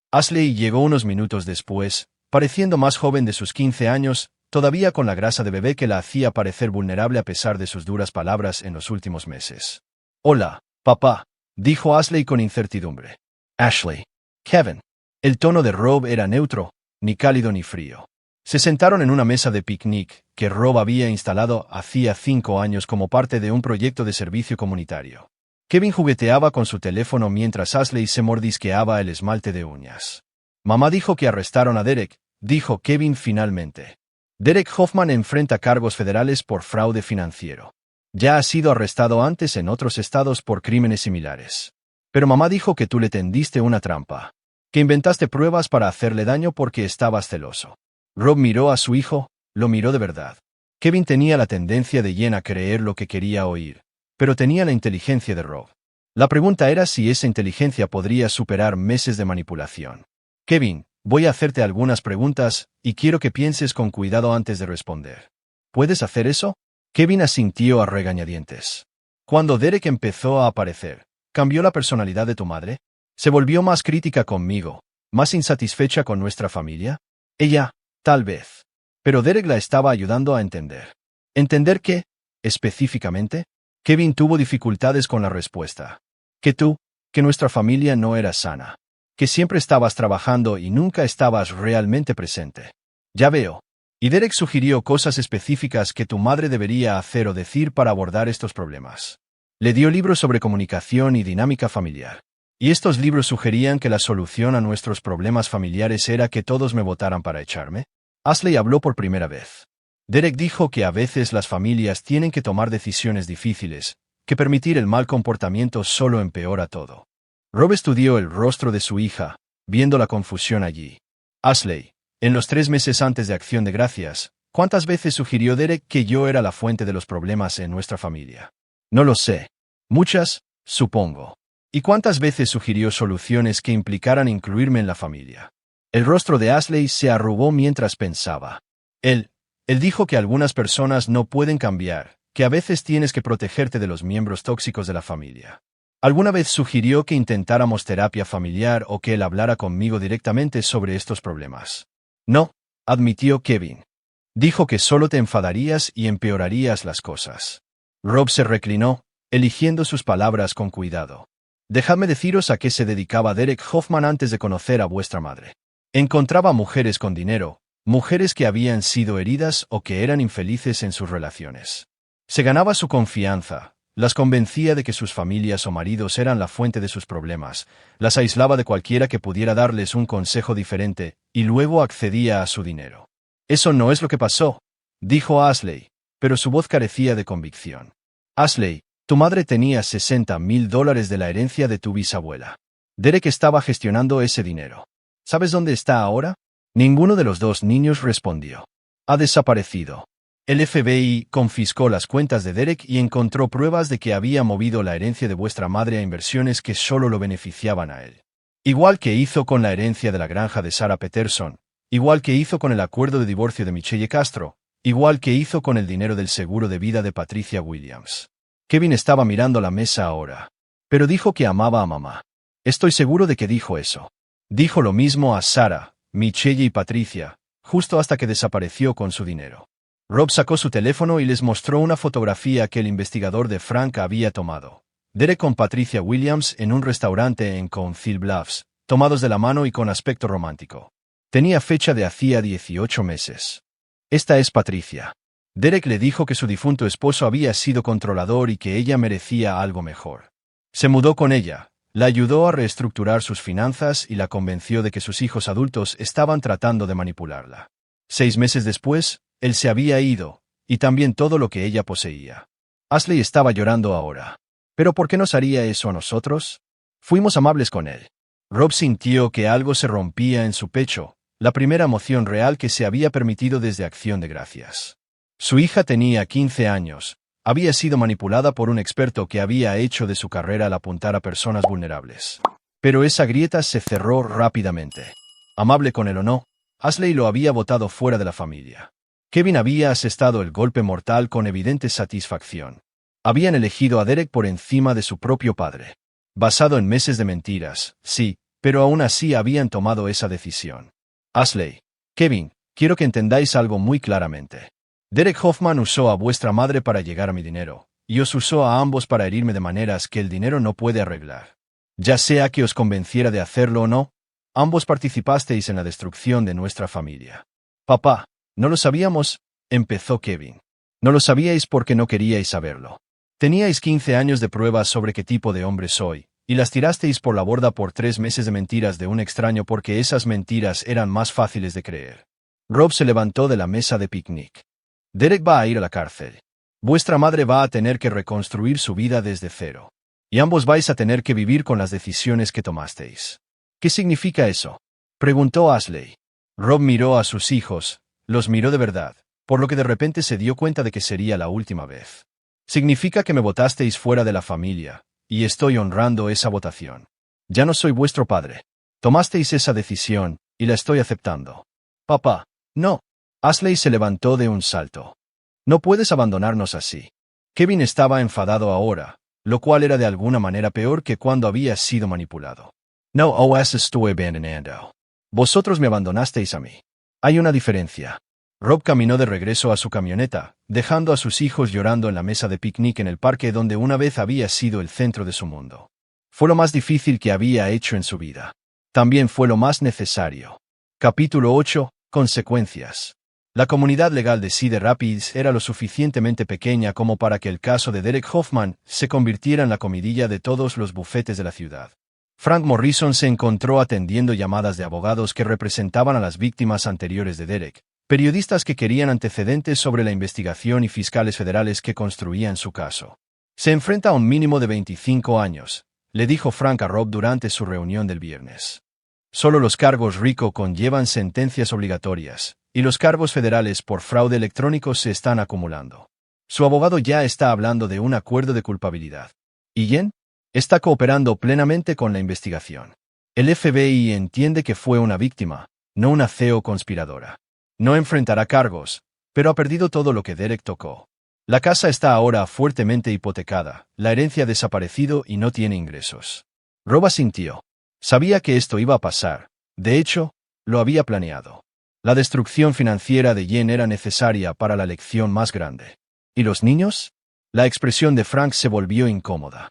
S1: Ashley llegó unos minutos después, pareciendo más joven de sus 15 años, todavía con la grasa de bebé que la hacía parecer vulnerable a pesar de sus duras palabras en los últimos meses. «Hola, papá», dijo Ashley con incertidumbre. «Ashley. Kevin». El tono de Rob era neutro, ni cálido ni frío. Se sentaron en una mesa de picnic que Rob había instalado hacía 5 años como parte de un proyecto de servicio comunitario. Kevin jugueteaba con su teléfono mientras Ashley se mordisqueaba el esmalte de uñas. «Mamá dijo que arrestaron a Derek», dijo Kevin finalmente. «Derek Hoffman enfrenta cargos federales por fraude financiero. Ya ha sido arrestado antes en otros estados por crímenes similares. Pero mamá dijo que tú le tendiste una trampa. Que inventaste pruebas para hacerle daño porque estabas celoso». Rob miró a su hijo, lo miró de verdad. Kevin tenía la tendencia de Jen a creer lo que quería oír, pero tenía la inteligencia de Rob. La pregunta era si esa inteligencia podría superar meses de manipulación. «Kevin, voy a hacerte algunas preguntas, y quiero que pienses con cuidado antes de responder. ¿Puedes hacer eso?» Kevin asintió a regañadientes. «Cuando Derek empezó a aparecer, ¿cambió la personalidad de tu madre? ¿Se volvió más crítica conmigo, más insatisfecha con nuestra familia?» «Ella, tal vez. Pero Derek la estaba ayudando a entender». «¿Entender qué, específicamente?» Kevin tuvo dificultades con la respuesta. Que nuestra familia no era sana. Que siempre estabas trabajando y nunca estabas realmente presente». «Ya veo. Y Derek sugirió cosas específicas que tu madre debería hacer o decir para abordar estos problemas. Le dio libros sobre comunicación y dinámica familiar. Y estos libros sugerían que la solución a nuestros problemas familiares era que todos me votaran para echarme». Ashley habló por primera vez. Derek dijo que a veces las familias tienen que tomar decisiones difíciles, que permitir el mal comportamiento solo empeora todo. Rob estudió el rostro de su hija, viendo la confusión allí. «Ashley, en los 3 meses antes de Acción de Gracias, ¿cuántas veces sugirió Derek que yo era la fuente de los problemas en nuestra familia?» «No lo sé. Muchas, supongo». «¿Y cuántas veces sugirió soluciones que implicaran incluirme en la familia?» El rostro de Ashley se arrugó mientras pensaba. Él dijo que algunas personas no pueden cambiar, que a veces tienes que protegerte de los miembros tóxicos de la familia. ¿Alguna vez sugirió que intentáramos terapia familiar o que él hablara conmigo directamente sobre estos problemas?» «No», admitió Kevin. «Dijo que solo te enfadarías y empeorarías las cosas». Rob se reclinó, eligiendo sus palabras con cuidado. «Dejadme deciros a qué se dedicaba Derek Hoffman antes de conocer a vuestra madre. Encontraba mujeres con dinero, mujeres que habían sido heridas o que eran infelices en sus relaciones. Se ganaba su confianza, las convencía de que sus familias o maridos eran la fuente de sus problemas, las aislaba de cualquiera que pudiera darles un consejo diferente, y luego accedía a su dinero». «Eso no es lo que pasó», dijo Ashley, pero su voz carecía de convicción. «Ashley, tu madre tenía $60,000 de la herencia de tu bisabuela. Derek estaba gestionando ese dinero. ¿Sabes dónde está ahora?» Ninguno de los 2 niños respondió. «Ha desaparecido. El FBI confiscó las cuentas de Derek y encontró pruebas de que había movido la herencia de vuestra madre a inversiones que solo lo beneficiaban a él. Igual que hizo con la herencia de la granja de Sarah Peterson, igual que hizo con el acuerdo de divorcio de Michelle Castro, igual que hizo con el dinero del seguro de vida de Patricia Williams». Kevin estaba mirando la mesa ahora. «Pero dijo que amaba a mamá. Estoy seguro de que dijo eso. Dijo lo mismo a Sarah, Michelle y Patricia, justo hasta que desapareció con su dinero». Rob sacó su teléfono y les mostró una fotografía que el investigador de Frank había tomado. Derek con Patricia Williams en un restaurante en Council Bluffs, tomados de la mano y con aspecto romántico. Tenía fecha de hacía 18 meses. «Esta es Patricia». Derek le dijo que su difunto esposo había sido controlador y que ella merecía algo mejor. Se mudó con ella, la ayudó a reestructurar sus finanzas y la convenció de que sus hijos adultos estaban tratando de manipularla. 6 meses después, él se había ido, y también todo lo que ella poseía. Ashley estaba llorando ahora. ¿Pero por qué nos haría eso a nosotros? Fuimos amables con él. Rob sintió que algo se rompía en su pecho, la primera emoción real que se había permitido desde Acción de Gracias. Su hija tenía 15 años, Había sido manipulada por un experto que había hecho de su carrera al apuntar a personas vulnerables. Pero esa grieta se cerró rápidamente. Amable con él o no, Ashley lo había botado fuera de la familia. Kevin había asestado el golpe mortal con evidente satisfacción. Habían elegido a Derek por encima de su propio padre. Basado en meses de mentiras, sí, pero aún así habían tomado esa decisión. Ashley, Kevin, quiero que entendáis algo muy claramente. Derek Hoffman usó a vuestra madre para llegar a mi dinero, y os usó a ambos para herirme de maneras que el dinero no puede arreglar. Ya sea que os convenciera de hacerlo o no, ambos participasteis en la destrucción de nuestra familia. Papá, no lo sabíamos, empezó Kevin. No lo sabíais porque no queríais saberlo. Teníais 15 años de pruebas sobre qué tipo de hombre soy, y las tirasteis por la borda por 3 meses de mentiras de un extraño porque esas mentiras eran más fáciles de creer. Rob se levantó de la mesa de picnic. Derek va a ir a la cárcel. Vuestra madre va a tener que reconstruir su vida desde cero. Y ambos vais a tener que vivir con las decisiones que tomasteis. ¿Qué significa eso?, preguntó Ashley. Rob miró a sus hijos, los miró de verdad, por lo que de repente se dio cuenta de que sería la última vez. Significa que me votasteis fuera de la familia, y estoy honrando esa votación. Ya no soy vuestro padre. Tomasteis esa decisión, y la estoy aceptando. Papá, no. Ashley se levantó de un salto. No puedes abandonarnos así. Kevin estaba enfadado ahora, lo cual era de alguna manera peor que cuando había sido manipulado. No os estoy abandonando. Vosotros me abandonasteis a mí. Hay una diferencia. Rob caminó de regreso a su camioneta, dejando a sus hijos llorando en la mesa de picnic en el parque donde una vez había sido el centro de su mundo. Fue lo más difícil que había hecho en su vida. También fue lo más necesario. Capítulo 8. Consecuencias. La comunidad legal de Cedar Rapids era lo suficientemente pequeña como para que el caso de Derek Hoffman se convirtiera en la comidilla de todos los bufetes de la ciudad. Frank Morrison se encontró atendiendo llamadas de abogados que representaban a las víctimas anteriores de Derek, periodistas que querían antecedentes sobre la investigación y fiscales federales que construían su caso. Se enfrenta a un mínimo de 25 años, le dijo Frank a Rob durante su reunión del viernes. Solo los cargos RICO conllevan sentencias obligatorias, y los cargos federales por fraude electrónico se están acumulando. Su abogado ya está hablando de un acuerdo de culpabilidad. ¿Y Jen? Está cooperando plenamente con la investigación. El FBI entiende que fue una víctima, no una CEO conspiradora. No enfrentará cargos, pero ha perdido todo lo que Derek tocó. La casa está ahora fuertemente hipotecada, la herencia ha desaparecido y no tiene ingresos. Rob asintió. Sabía que esto iba a pasar. De hecho, lo había planeado. La destrucción financiera de Jen era necesaria para la lección más grande. ¿Y los niños? La expresión de Frank se volvió incómoda.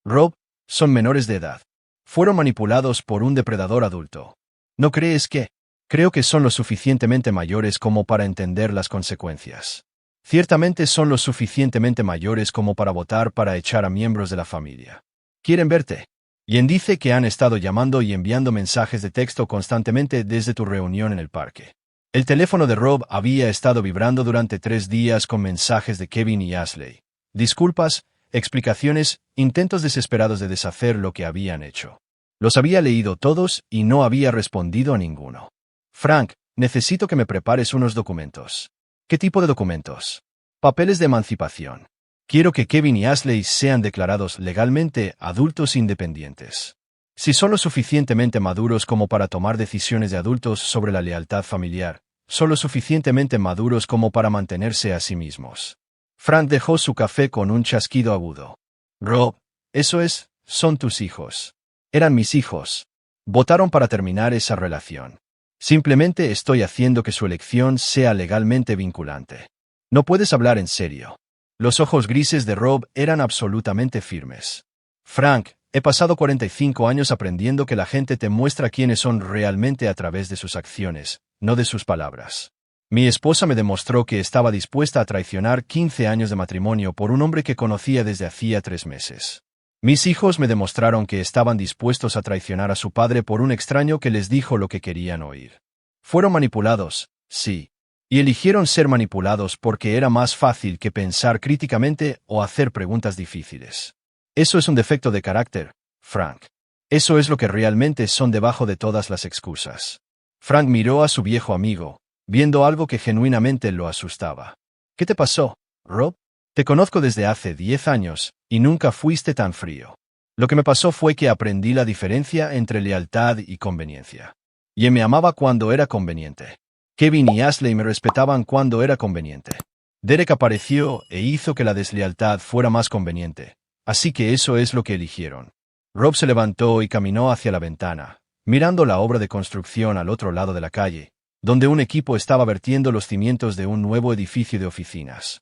S1: Rob, son menores de edad. Fueron manipulados por un depredador adulto. ¿No crees que? Creo que son lo suficientemente mayores como para entender las consecuencias. Ciertamente son lo suficientemente mayores como para votar para echar a miembros de la familia. ¿Quieren verte? Jen dice que han estado llamando y enviando mensajes de texto constantemente desde tu reunión en el parque. El teléfono de Rob había estado vibrando durante 3 días con mensajes de Kevin y Ashley. Disculpas, explicaciones, intentos desesperados de deshacer lo que habían hecho. Los había leído todos y no había respondido a ninguno. Frank, necesito que me prepares unos documentos. ¿Qué tipo de documentos? Papeles de emancipación. Quiero que Kevin y Ashley sean declarados legalmente adultos independientes. Si son lo suficientemente maduros como para tomar decisiones de adultos sobre la lealtad familiar, son lo suficientemente maduros como para mantenerse a sí mismos. Frank dejó su café con un chasquido agudo. Rob, eso es, son tus hijos. Eran mis hijos. Votaron para terminar esa relación. Simplemente estoy haciendo que su elección sea legalmente vinculante. No puedes hablar en serio. Los ojos grises de Rob eran absolutamente firmes. Frank, he pasado 45 años aprendiendo que la gente te muestra quiénes son realmente a través de sus acciones, no de sus palabras. Mi esposa me demostró que estaba dispuesta a traicionar 15 años de matrimonio por un hombre que conocía desde hacía 3 meses. Mis hijos me demostraron que estaban dispuestos a traicionar a su padre por un extraño que les dijo lo que querían oír. Fueron manipulados, sí. Y eligieron ser manipulados porque era más fácil que pensar críticamente o hacer preguntas difíciles. Eso es un defecto de carácter, Frank. Eso es lo que realmente son debajo de todas las excusas. Frank miró a su viejo amigo, viendo algo que genuinamente lo asustaba. ¿Qué te pasó, Rob? Te conozco desde hace 10 años, y nunca fuiste tan frío. Lo que me pasó fue que aprendí la diferencia entre lealtad y conveniencia. Y me amaba cuando era conveniente. Kevin y Ashley me respetaban cuando era conveniente. Derek apareció e hizo que la deslealtad fuera más conveniente, así que eso es lo que eligieron. Rob se levantó y caminó hacia la ventana, mirando la obra de construcción al otro lado de la calle, donde un equipo estaba vertiendo los cimientos de un nuevo edificio de oficinas.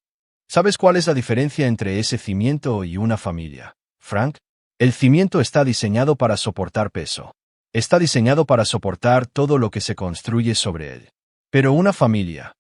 S1: ¿Sabes cuál es la diferencia entre ese cimiento y una familia, Frank? El cimiento está diseñado para soportar peso. Está diseñado para soportar todo lo que se construye sobre él. Pero una familia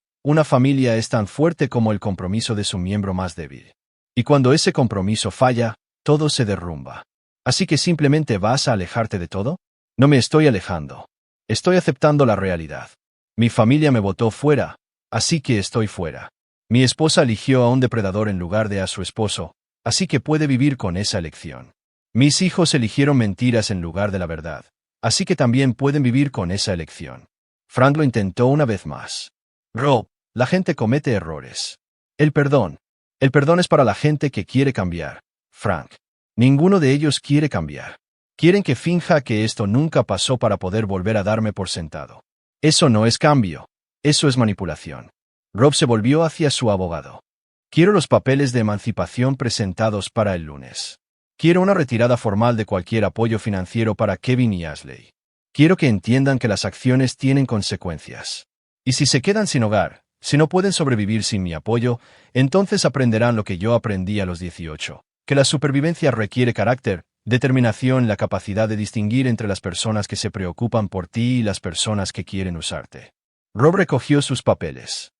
S1: es tan fuerte como el compromiso de su miembro más débil. Y cuando ese compromiso falla, todo se derrumba. Así que simplemente vas a alejarte de todo. No me estoy alejando. Estoy aceptando la realidad. Mi familia me botó fuera, así que estoy fuera. Mi esposa eligió a un depredador en lugar de a su esposo, así que puede vivir con esa elección. Mis hijos eligieron mentiras en lugar de la verdad, así que también pueden vivir con esa elección. Frank lo intentó una vez más. Rob, la gente comete errores. El perdón es para la gente que quiere cambiar, Frank. Ninguno de ellos quiere cambiar. Quieren que finja que esto nunca pasó para poder volver a darme por sentado. Eso no es cambio. Eso es manipulación. Rob se volvió hacia su abogado. Quiero los papeles de emancipación presentados para el lunes. Quiero una retirada formal de cualquier apoyo financiero para Kevin y Ashley. Quiero que entiendan que las acciones tienen consecuencias. Y si se quedan sin hogar, si no pueden sobrevivir sin mi apoyo, entonces aprenderán lo que yo aprendí a los 18, que la supervivencia requiere carácter, determinación, la capacidad de distinguir entre las personas que se preocupan por ti y las personas que quieren usarte. Rob recogió sus papeles.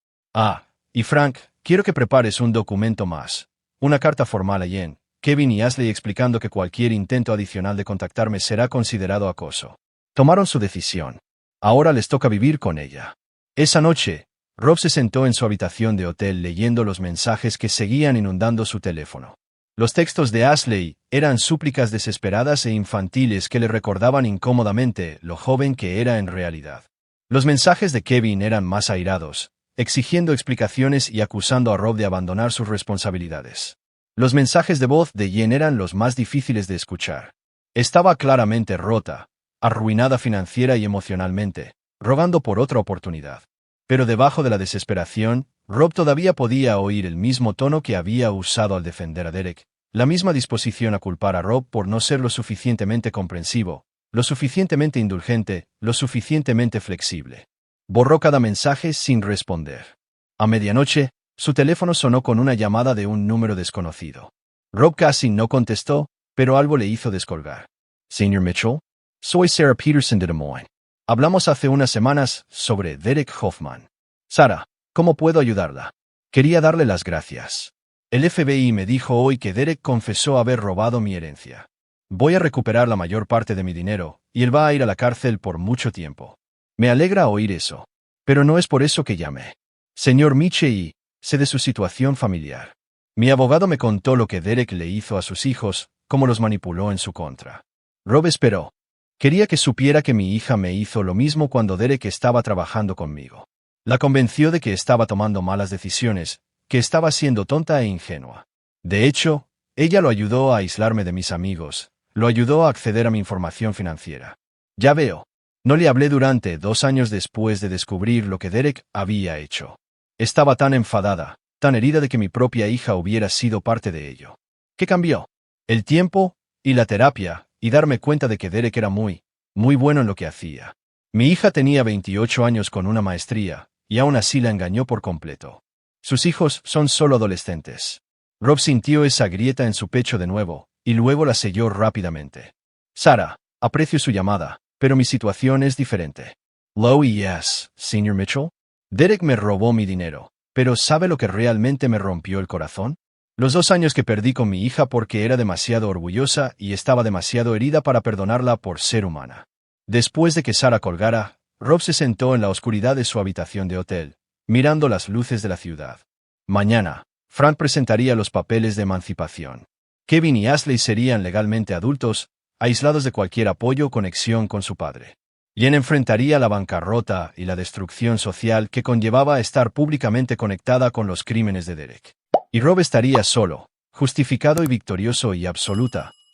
S1: Y Frank, quiero que prepares un documento más. Una carta formal a Jen, Kevin y Ashley explicando que cualquier intento adicional de contactarme será considerado acoso. Tomaron su decisión. Ahora les toca vivir con ella. Esa noche, Rob se sentó en su habitación de hotel leyendo los mensajes que seguían inundando su teléfono. Los textos de Ashley eran súplicas desesperadas e infantiles que le recordaban incómodamente lo joven que era en realidad. Los mensajes de Kevin eran más airados, exigiendo explicaciones y acusando a Rob de abandonar sus responsabilidades. Los mensajes de voz de Jen eran los más difíciles de escuchar. Estaba claramente rota, arruinada financiera y emocionalmente, rogando por otra oportunidad. Pero debajo de la desesperación, Rob todavía podía oír el mismo tono que había usado al defender a Derek, la misma disposición a culpar a Rob por no ser lo suficientemente comprensivo, lo suficientemente indulgente, lo suficientemente flexible. Borró cada mensaje sin responder. A medianoche, su teléfono sonó con una llamada de un número desconocido. Rob casi no contestó, pero algo le hizo descolgar. Señor Mitchell, soy Sarah Peterson de Des Moines. Hablamos hace unas semanas sobre Derek Hoffman. Sara, ¿cómo puedo ayudarla? Quería darle las gracias. El FBI me dijo hoy que Derek confesó haber robado mi herencia. Voy a recuperar la mayor parte de mi dinero, y él va a ir a la cárcel por mucho tiempo. Me alegra oír eso. Pero no es por eso que llamé. Señor Mitchell, sé de su situación familiar. Mi abogado me contó lo que Derek le hizo a sus hijos, cómo los manipuló en su contra. Rob esperó. Quería que supiera que mi hija me hizo lo mismo cuando Derek estaba trabajando conmigo. La convenció de que estaba tomando malas decisiones, que estaba siendo tonta e ingenua. De hecho, ella lo ayudó a aislarme de mis amigos, lo ayudó a acceder a mi información financiera. Ya veo. No le hablé durante 2 años después de descubrir lo que Derek había hecho. Estaba tan enfadada, tan herida de que mi propia hija hubiera sido parte de ello. ¿Qué cambió? El tiempo, y la terapia, y darme cuenta de que Derek era muy bueno en lo que hacía. Mi hija tenía 28 años con una maestría, y aún así la engañó por completo. Sus hijos son solo adolescentes. Rob sintió esa grieta en su pecho de nuevo, y luego la selló rápidamente. Sara, aprecio su llamada, pero mi situación es diferente. Yes, Señor Mitchell. Derek me robó mi dinero, pero ¿sabe lo que realmente me rompió el corazón? Los 2 años que perdí con mi hija porque era demasiado orgullosa y estaba demasiado herida para perdonarla por ser humana. Después de que Sara colgara, Rob se sentó en la oscuridad de su habitación de hotel, mirando las luces de la ciudad. Mañana, Frank presentaría los papeles de emancipación. Kevin y Ashley serían legalmente adultos, aislados de cualquier apoyo o conexión con su padre. Jen enfrentaría la bancarrota y la destrucción social que conllevaba estar públicamente conectada con los crímenes de Derek. Y Rob estaría solo, justificado y victorioso y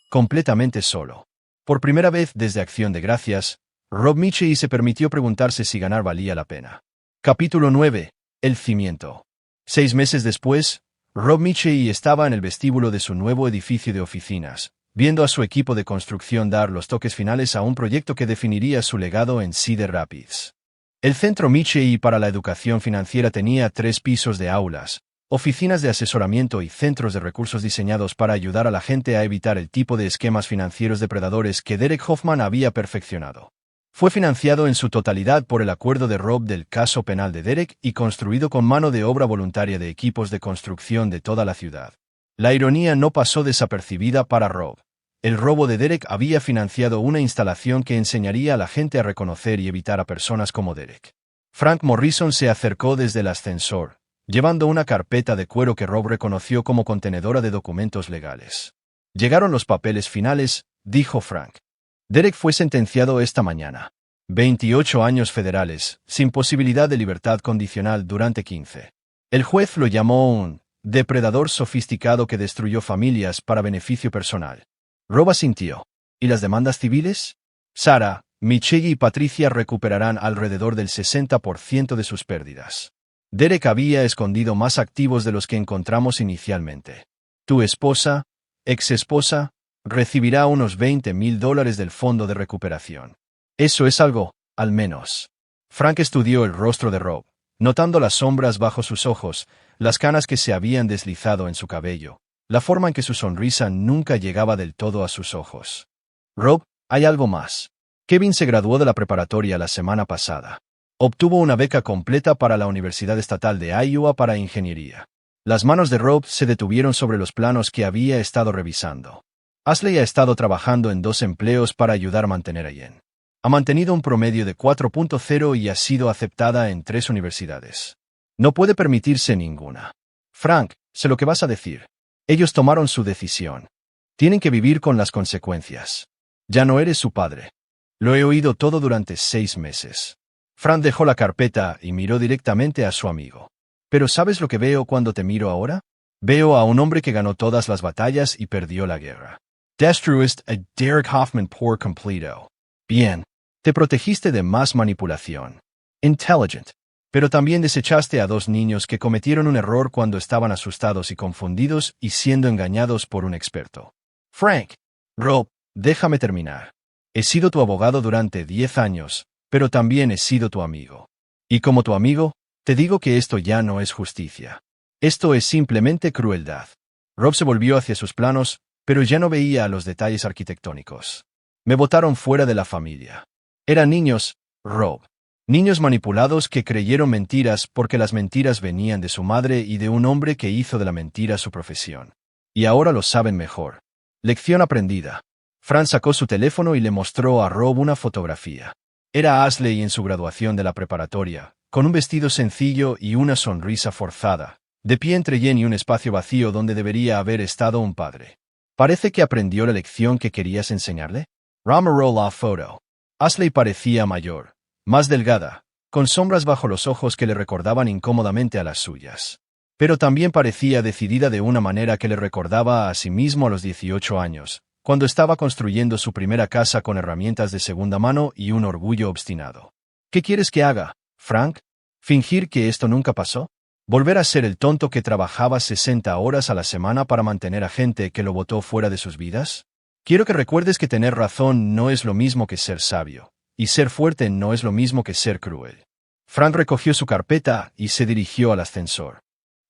S1: completamente solo. Por primera vez desde Acción de Gracias, Rob Michey se permitió preguntarse si ganar valía la pena. Capítulo 9. El cimiento. 6 meses después, Rob Michey estaba en el vestíbulo de su nuevo edificio de oficinas, viendo a su equipo de construcción dar los toques finales a un proyecto que definiría su legado en Cedar Rapids. El Centro Michey para la Educación Financiera tenía 3 pisos de aulas, oficinas de asesoramiento y centros de recursos diseñados para ayudar a la gente a evitar el tipo de esquemas financieros depredadores que Derek Hoffman había perfeccionado. Fue financiado en su totalidad por el acuerdo de Rob del caso penal de Derek y construido con mano de obra voluntaria de equipos de construcción de toda la ciudad. La ironía no pasó desapercibida para Rob. El robo de Derek había financiado una instalación que enseñaría a la gente a reconocer y evitar a personas como Derek. Frank Morrison se acercó desde el ascensor, llevando una carpeta de cuero que Rob reconoció como contenedora de documentos legales. Llegaron los papeles finales, dijo Frank. Derek fue sentenciado esta mañana. 28 años federales, sin posibilidad de libertad condicional durante 15. El juez lo llamó un depredador sofisticado que destruyó familias para beneficio personal. Rob asintió. ¿Y las demandas civiles? Sarah, Michelle y Patricia recuperarán alrededor del 60% de sus pérdidas. Derek había escondido más activos de los que encontramos inicialmente. Tu esposa, ex-esposa, recibirá unos $20,000 del fondo de recuperación. Eso es algo, al menos. Frank estudió el rostro de Rob, notando las sombras bajo sus ojos, las canas que se habían deslizado en su cabello, la forma en que su sonrisa nunca llegaba del todo a sus ojos. Rob, hay algo más. Kevin se graduó de la preparatoria la semana pasada. Obtuvo una beca completa para la Universidad Estatal de Iowa para ingeniería. Las manos de Rob se detuvieron sobre los planos que había estado revisando. Ashley ha estado trabajando en 2 empleos para ayudar a mantener a Jen. Ha mantenido un promedio de 4.0 y ha sido aceptada en 3 universidades. No puede permitirse ninguna. Frank, sé lo que vas a decir. Ellos tomaron su decisión. Tienen que vivir con las consecuencias. Ya no eres su padre. Lo he oído todo durante 6 meses. Frank dejó la carpeta y miró directamente a su amigo. ¿Pero sabes lo que veo cuando te miro ahora? Veo a un hombre que ganó todas las batallas y perdió la guerra. Destruiste a Derek Hoffman por completo. Bien. Te protegiste de más manipulación. Intelligent. Pero también desechaste a 2 niños que cometieron un error cuando estaban asustados y confundidos y siendo engañados por un experto. Frank. Rob, déjame terminar. He sido tu abogado durante 10 años, pero también he sido tu amigo. Y como tu amigo, te digo que esto ya no es justicia. Esto es simplemente crueldad. Rob se volvió hacia sus planos, pero ya no veía los detalles arquitectónicos. Me botaron fuera de la familia. Eran niños, Rob. Niños manipulados que creyeron mentiras porque las mentiras venían de su madre y de un hombre que hizo de la mentira su profesión. Y ahora lo saben mejor. Lección aprendida. Fran sacó su teléfono y le mostró a Rob una fotografía. Era Ashley en su graduación de la preparatoria, con un vestido sencillo y una sonrisa forzada, de pie entre Jen y un espacio vacío donde debería haber estado un padre. Parece que aprendió la lección que querías enseñarle. Rama roll off photo. Ashley parecía mayor, más delgada, con sombras bajo los ojos que le recordaban incómodamente a las suyas. Pero también parecía decidida de una manera que le recordaba a sí mismo a los 18 años, cuando estaba construyendo su primera casa con herramientas de segunda mano y un orgullo obstinado. ¿Qué quieres que haga, Frank? ¿Fingir que esto nunca pasó? ¿Volver a ser el tonto que trabajaba 60 horas a la semana para mantener a gente que lo botó fuera de sus vidas? Quiero que recuerdes que tener razón no es lo mismo que ser sabio, y ser fuerte no es lo mismo que ser cruel. Frank recogió su carpeta y se dirigió al ascensor.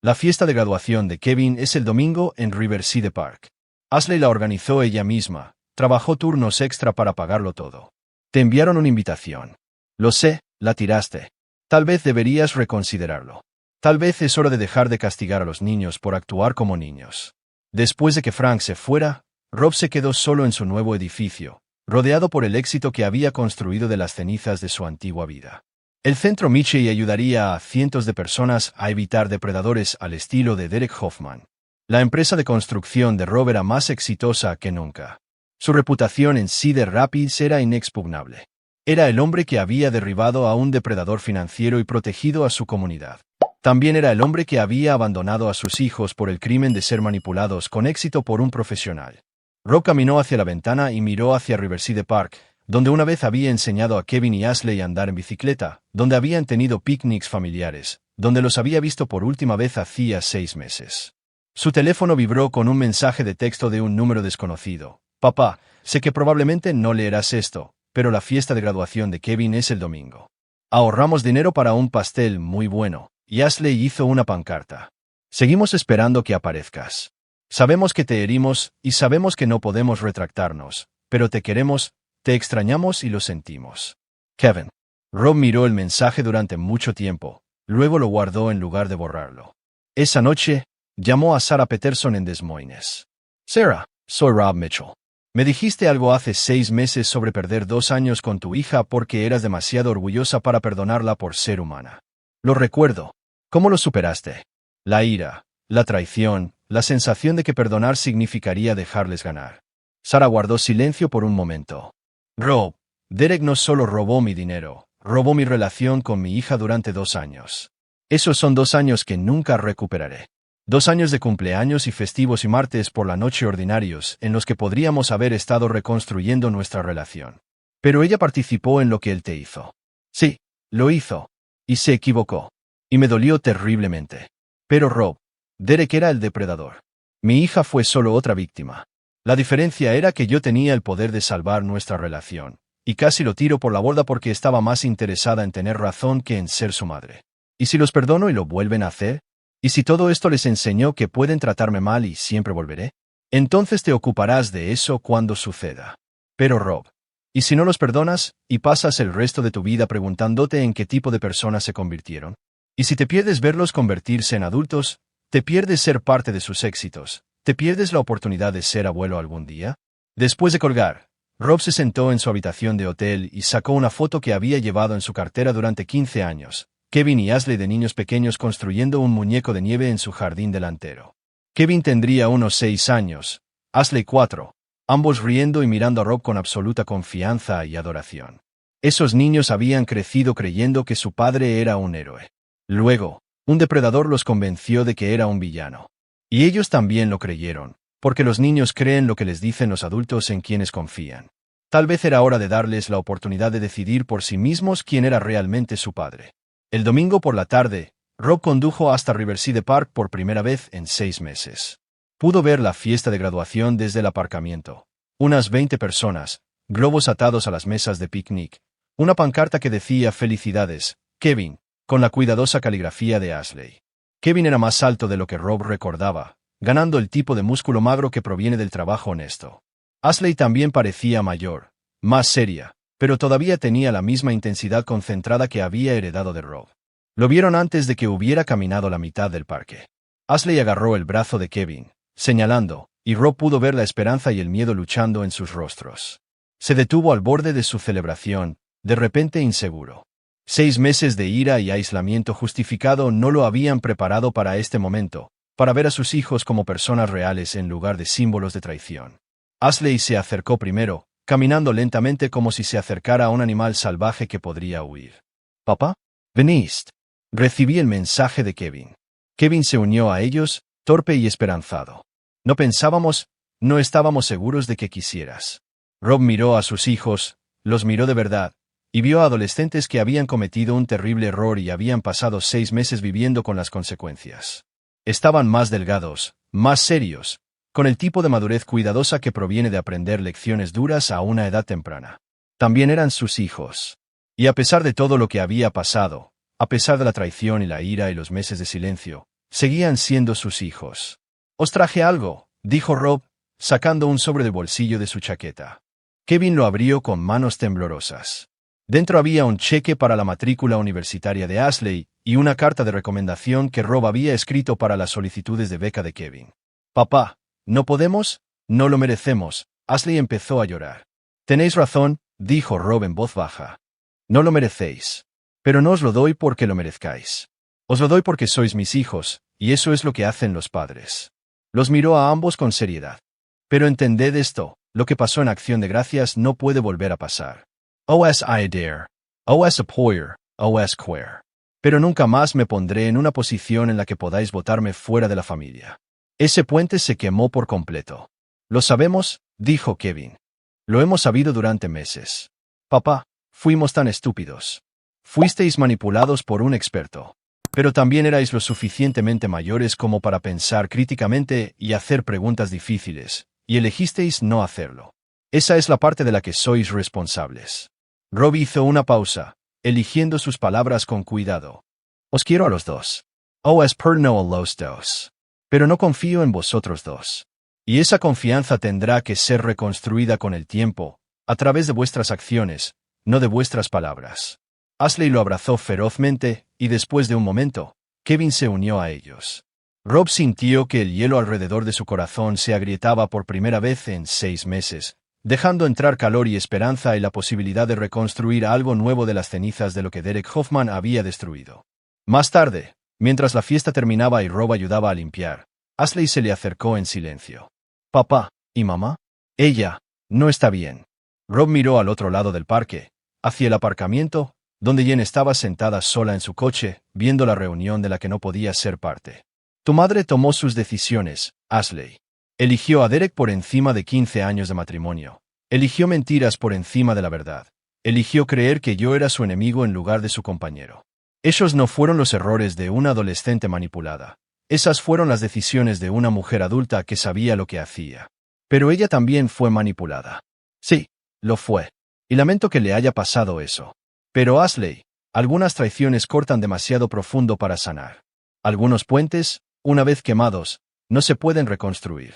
S1: La fiesta de graduación de Kevin es el domingo en Riverside Park. Ashley la organizó ella misma, trabajó turnos extra para pagarlo todo. Te enviaron una invitación. Lo sé, la tiraste. Tal vez deberías reconsiderarlo. Tal vez es hora de dejar de castigar a los niños por actuar como niños. Después de que Frank se fuera, Rob se quedó solo en su nuevo edificio, rodeado por el éxito que había construido de las cenizas de su antigua vida. El Centro Michey ayudaría a cientos de personas a evitar depredadores al estilo de Derek Hoffman. La empresa de construcción de Rob era más exitosa que nunca. Su reputación en Cedar Rapids era inexpugnable. Era el hombre que había derribado a un depredador financiero y protegido a su comunidad. También era el hombre que había abandonado a sus hijos por el crimen de ser manipulados con éxito por un profesional. Rob caminó hacia la ventana y miró hacia Riverside Park, donde una vez había enseñado a Kevin y Ashley a andar en bicicleta, donde habían tenido picnics familiares, donde los había visto por última vez hacía 6 meses. Su teléfono vibró con un mensaje de texto de un número desconocido. Papá, sé que probablemente no leerás esto, pero la fiesta de graduación de Kevin es el domingo. Ahorramos dinero para un pastel muy bueno, y Ashley hizo una pancarta. Seguimos esperando que aparezcas. Sabemos que te herimos, y sabemos que no podemos retractarnos, pero te queremos, te extrañamos y lo sentimos. Kevin. Rob miró el mensaje durante mucho tiempo, luego lo guardó en lugar de borrarlo. Esa noche, llamó a Sarah Peterson en Des Moines. Sarah, soy Rob Mitchell. Me dijiste algo hace 6 meses sobre perder 2 años con tu hija porque eras demasiado orgullosa para perdonarla por ser humana. Lo recuerdo. ¿Cómo lo superaste? La ira, la traición, la sensación de que perdonar significaría dejarles ganar. Sarah guardó silencio por un momento. Rob, Derek no solo robó mi dinero, robó mi relación con mi hija durante 2 años. Esos son 2 años que nunca recuperaré. 2 años de cumpleaños y festivos y martes por la noche ordinarios en los que podríamos haber estado reconstruyendo nuestra relación. Pero ella participó en lo que él te hizo. Sí, lo hizo. Y se equivocó. Y me dolió terriblemente. Pero Rob, Derek era el depredador. Mi hija fue solo otra víctima. La diferencia era que yo tenía el poder de salvar nuestra relación, y casi lo tiro por la borda porque estaba más interesada en tener razón que en ser su madre. ¿Y si los perdono y lo vuelven a hacer? ¿Y si todo esto les enseñó que pueden tratarme mal y siempre volveré? Entonces te ocuparás de eso cuando suceda. Pero Rob, ¿y si no los perdonas, y pasas el resto de tu vida preguntándote en qué tipo de personas se convirtieron? ¿Y si te pierdes verlos convertirse en adultos, te pierdes ser parte de sus éxitos, te pierdes la oportunidad de ser abuelo algún día? Después de colgar, Rob se sentó en su habitación de hotel y sacó una foto que había llevado en su cartera durante 15 años. Kevin y Ashley de niños pequeños construyendo un muñeco de nieve en su jardín delantero. Kevin tendría unos 6 años, Ashley 4, ambos riendo y mirando a Rob con absoluta confianza y adoración. Esos niños habían crecido creyendo que su padre era un héroe. Luego, un depredador los convenció de que era un villano. Y ellos también lo creyeron, porque los niños creen lo que les dicen los adultos en quienes confían. Tal vez era hora de darles la oportunidad de decidir por sí mismos quién era realmente su padre. El domingo por la tarde, Rob condujo hasta Riverside Park por primera vez en 6 meses. Pudo ver la fiesta de graduación desde el aparcamiento. Unas 20 personas, globos atados a las mesas de picnic, una pancarta que decía «Felicidades, Kevin», con la cuidadosa caligrafía de Ashley. Kevin era más alto de lo que Rob recordaba, ganando el tipo de músculo magro que proviene del trabajo honesto. Ashley también parecía mayor, más seria, pero todavía tenía la misma intensidad concentrada que había heredado de Rob. Lo vieron antes de que hubiera caminado la mitad del parque. Ashley agarró el brazo de Kevin, señalando, y Rob pudo ver la esperanza y el miedo luchando en sus rostros. Se detuvo al borde de su celebración, de repente inseguro. 6 meses de ira y aislamiento justificado no lo habían preparado para este momento, para ver a sus hijos como personas reales en lugar de símbolos de traición. Ashley se acercó primero, caminando lentamente como si se acercara a un animal salvaje que podría huir. «Papá, veniste». Recibí el mensaje de Kevin. Kevin se unió a ellos, torpe y esperanzado. No pensábamos, no estábamos seguros de que quisieras. Rob miró a sus hijos, los miró de verdad, y vio a adolescentes que habían cometido un terrible error y habían pasado 6 meses viviendo con las consecuencias. Estaban más delgados, más serios, con el tipo de madurez cuidadosa que proviene de aprender lecciones duras a una edad temprana. También eran sus hijos. Y a pesar de todo lo que había pasado, a pesar de la traición y la ira y los meses de silencio, seguían siendo sus hijos. «Os traje algo», dijo Rob, sacando un sobre del bolsillo de su chaqueta. Kevin lo abrió con manos temblorosas. Dentro había un cheque para la matrícula universitaria de Ashley y una carta de recomendación que Rob había escrito para las solicitudes de beca de Kevin. «Papá, ¿no podemos? No lo merecemos». Ashley empezó a llorar. «Tenéis razón», dijo Rob en voz baja. «No lo merecéis. Pero no os lo doy porque lo merezcáis. Os lo doy porque sois mis hijos, y eso es lo que hacen los padres». Los miró a ambos con seriedad. «Pero entended esto, lo que pasó en Acción de Gracias no puede volver a pasar. Os I dare. Os apoyer. Os queer. pero nunca más me pondré en una posición en la que podáis botarme fuera de la familia. Ese puente se quemó por completo. Lo sabemos, dijo Kevin. Lo hemos sabido durante meses. Papá, fuimos tan estúpidos. Fuisteis manipulados por un experto. Pero también erais lo suficientemente mayores como para pensar críticamente y hacer preguntas difíciles, y elegisteis no hacerlo. Esa es la parte de la que sois responsables. Rob hizo una pausa, eligiendo sus palabras con cuidado. Os quiero a los dos. Espero a los dos. Pero no confío en vosotros dos. Y esa confianza tendrá que ser reconstruida con el tiempo, a través de vuestras acciones, no de vuestras palabras. Ashley lo abrazó ferozmente, y después de un momento, Kevin se unió a ellos. Rob sintió que el hielo alrededor de su corazón se agrietaba por primera vez en 6 meses, dejando entrar calor y esperanza y la posibilidad de reconstruir algo nuevo de las cenizas de lo que Derek Hoffman había destruido. Más tarde, mientras la fiesta terminaba y Rob ayudaba a limpiar, Ashley se le acercó en silencio. «Papá, ¿y mamá?» «Ella, no está bien». Rob miró al otro lado del parque, hacia el aparcamiento, donde Jen estaba sentada sola en su coche, viendo la reunión de la que no podía ser parte. «Tu madre tomó sus decisiones, Ashley. Eligió a Derek por encima de 15 años de matrimonio. Eligió mentiras por encima de la verdad. Eligió creer que yo era su enemigo en lugar de su compañero. Esos no fueron los errores de una adolescente manipulada. Esas fueron las decisiones de una mujer adulta que sabía lo que hacía. Pero ella también fue manipulada. Sí, lo fue. Y lamento que le haya pasado eso. Pero Ashley, algunas traiciones cortan demasiado profundo para sanar. Algunos puentes, una vez quemados, no se pueden reconstruir.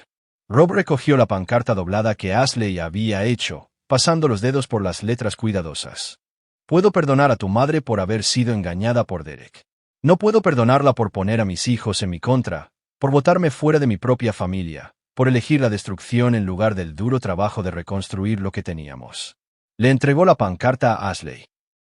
S1: Rob recogió la pancarta doblada que Ashley había hecho, pasando los dedos por las letras cuidadosas. Puedo perdonar a tu madre por haber sido engañada por Derek. No puedo perdonarla por poner a mis hijos en mi contra, por botarme fuera de mi propia familia, por elegir la destrucción en lugar del duro trabajo de reconstruir lo que teníamos. Le entregó la pancarta a Ashley.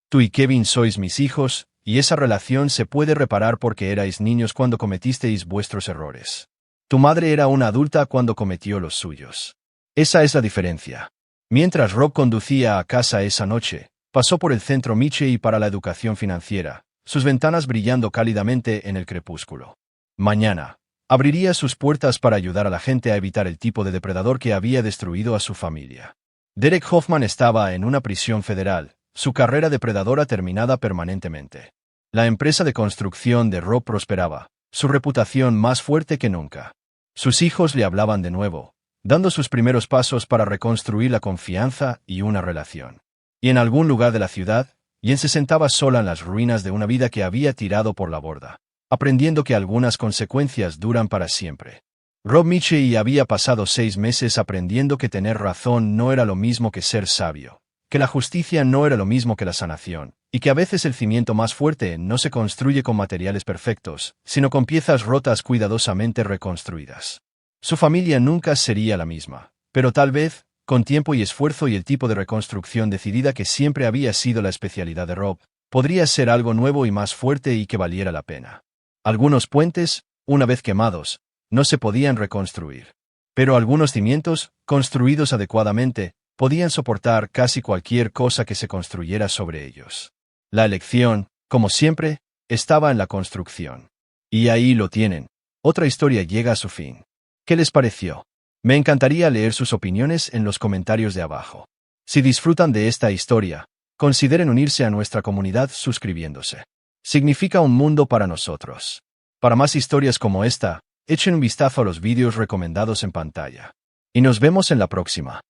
S1: Tú y Kevin sois mis hijos, y esa relación se puede reparar porque erais niños cuando cometisteis vuestros errores. Tu madre era una adulta cuando cometió los suyos. Esa es la diferencia. Mientras Rob conducía a casa esa noche, pasó por el centro Michie para la educación financiera, sus ventanas brillando cálidamente en el crepúsculo. Mañana, abriría sus puertas para ayudar a la gente a evitar el tipo de depredador que había destruido a su familia. Derek Hoffman estaba en una prisión federal, su carrera depredadora terminada permanentemente. La empresa de construcción de Rob prosperaba, su reputación más fuerte que nunca. Sus hijos le hablaban de nuevo, dando sus primeros pasos para reconstruir la confianza y una relación. Y en algún lugar de la ciudad, Jen se sentaba sola en las ruinas de una vida que había tirado por la borda, aprendiendo que algunas consecuencias duran para siempre. Rob Michie había pasado 6 meses aprendiendo que tener razón no era lo mismo que ser sabio, que la justicia no era lo mismo que la sanación, y que a veces el cimiento más fuerte no se construye con materiales perfectos, sino con piezas rotas cuidadosamente reconstruidas. Su familia nunca sería la misma, pero tal vez, con tiempo y esfuerzo y el tipo de reconstrucción decidida que siempre había sido la especialidad de Rob, podría ser algo nuevo y más fuerte y que valiera la pena. Algunos puentes, una vez quemados, no se podían reconstruir. Pero algunos cimientos, construidos adecuadamente, podían soportar casi cualquier cosa que se construyera sobre ellos. La elección, como siempre, estaba en la construcción. Y ahí lo tienen. Otra historia llega a su fin. ¿Qué les pareció? Me encantaría leer sus opiniones en los comentarios de abajo. Si disfrutan de esta historia, consideren unirse a nuestra comunidad suscribiéndose. Significa un mundo para nosotros. Para más historias como esta, echen un vistazo a los vídeos recomendados en pantalla. Y nos vemos en la próxima.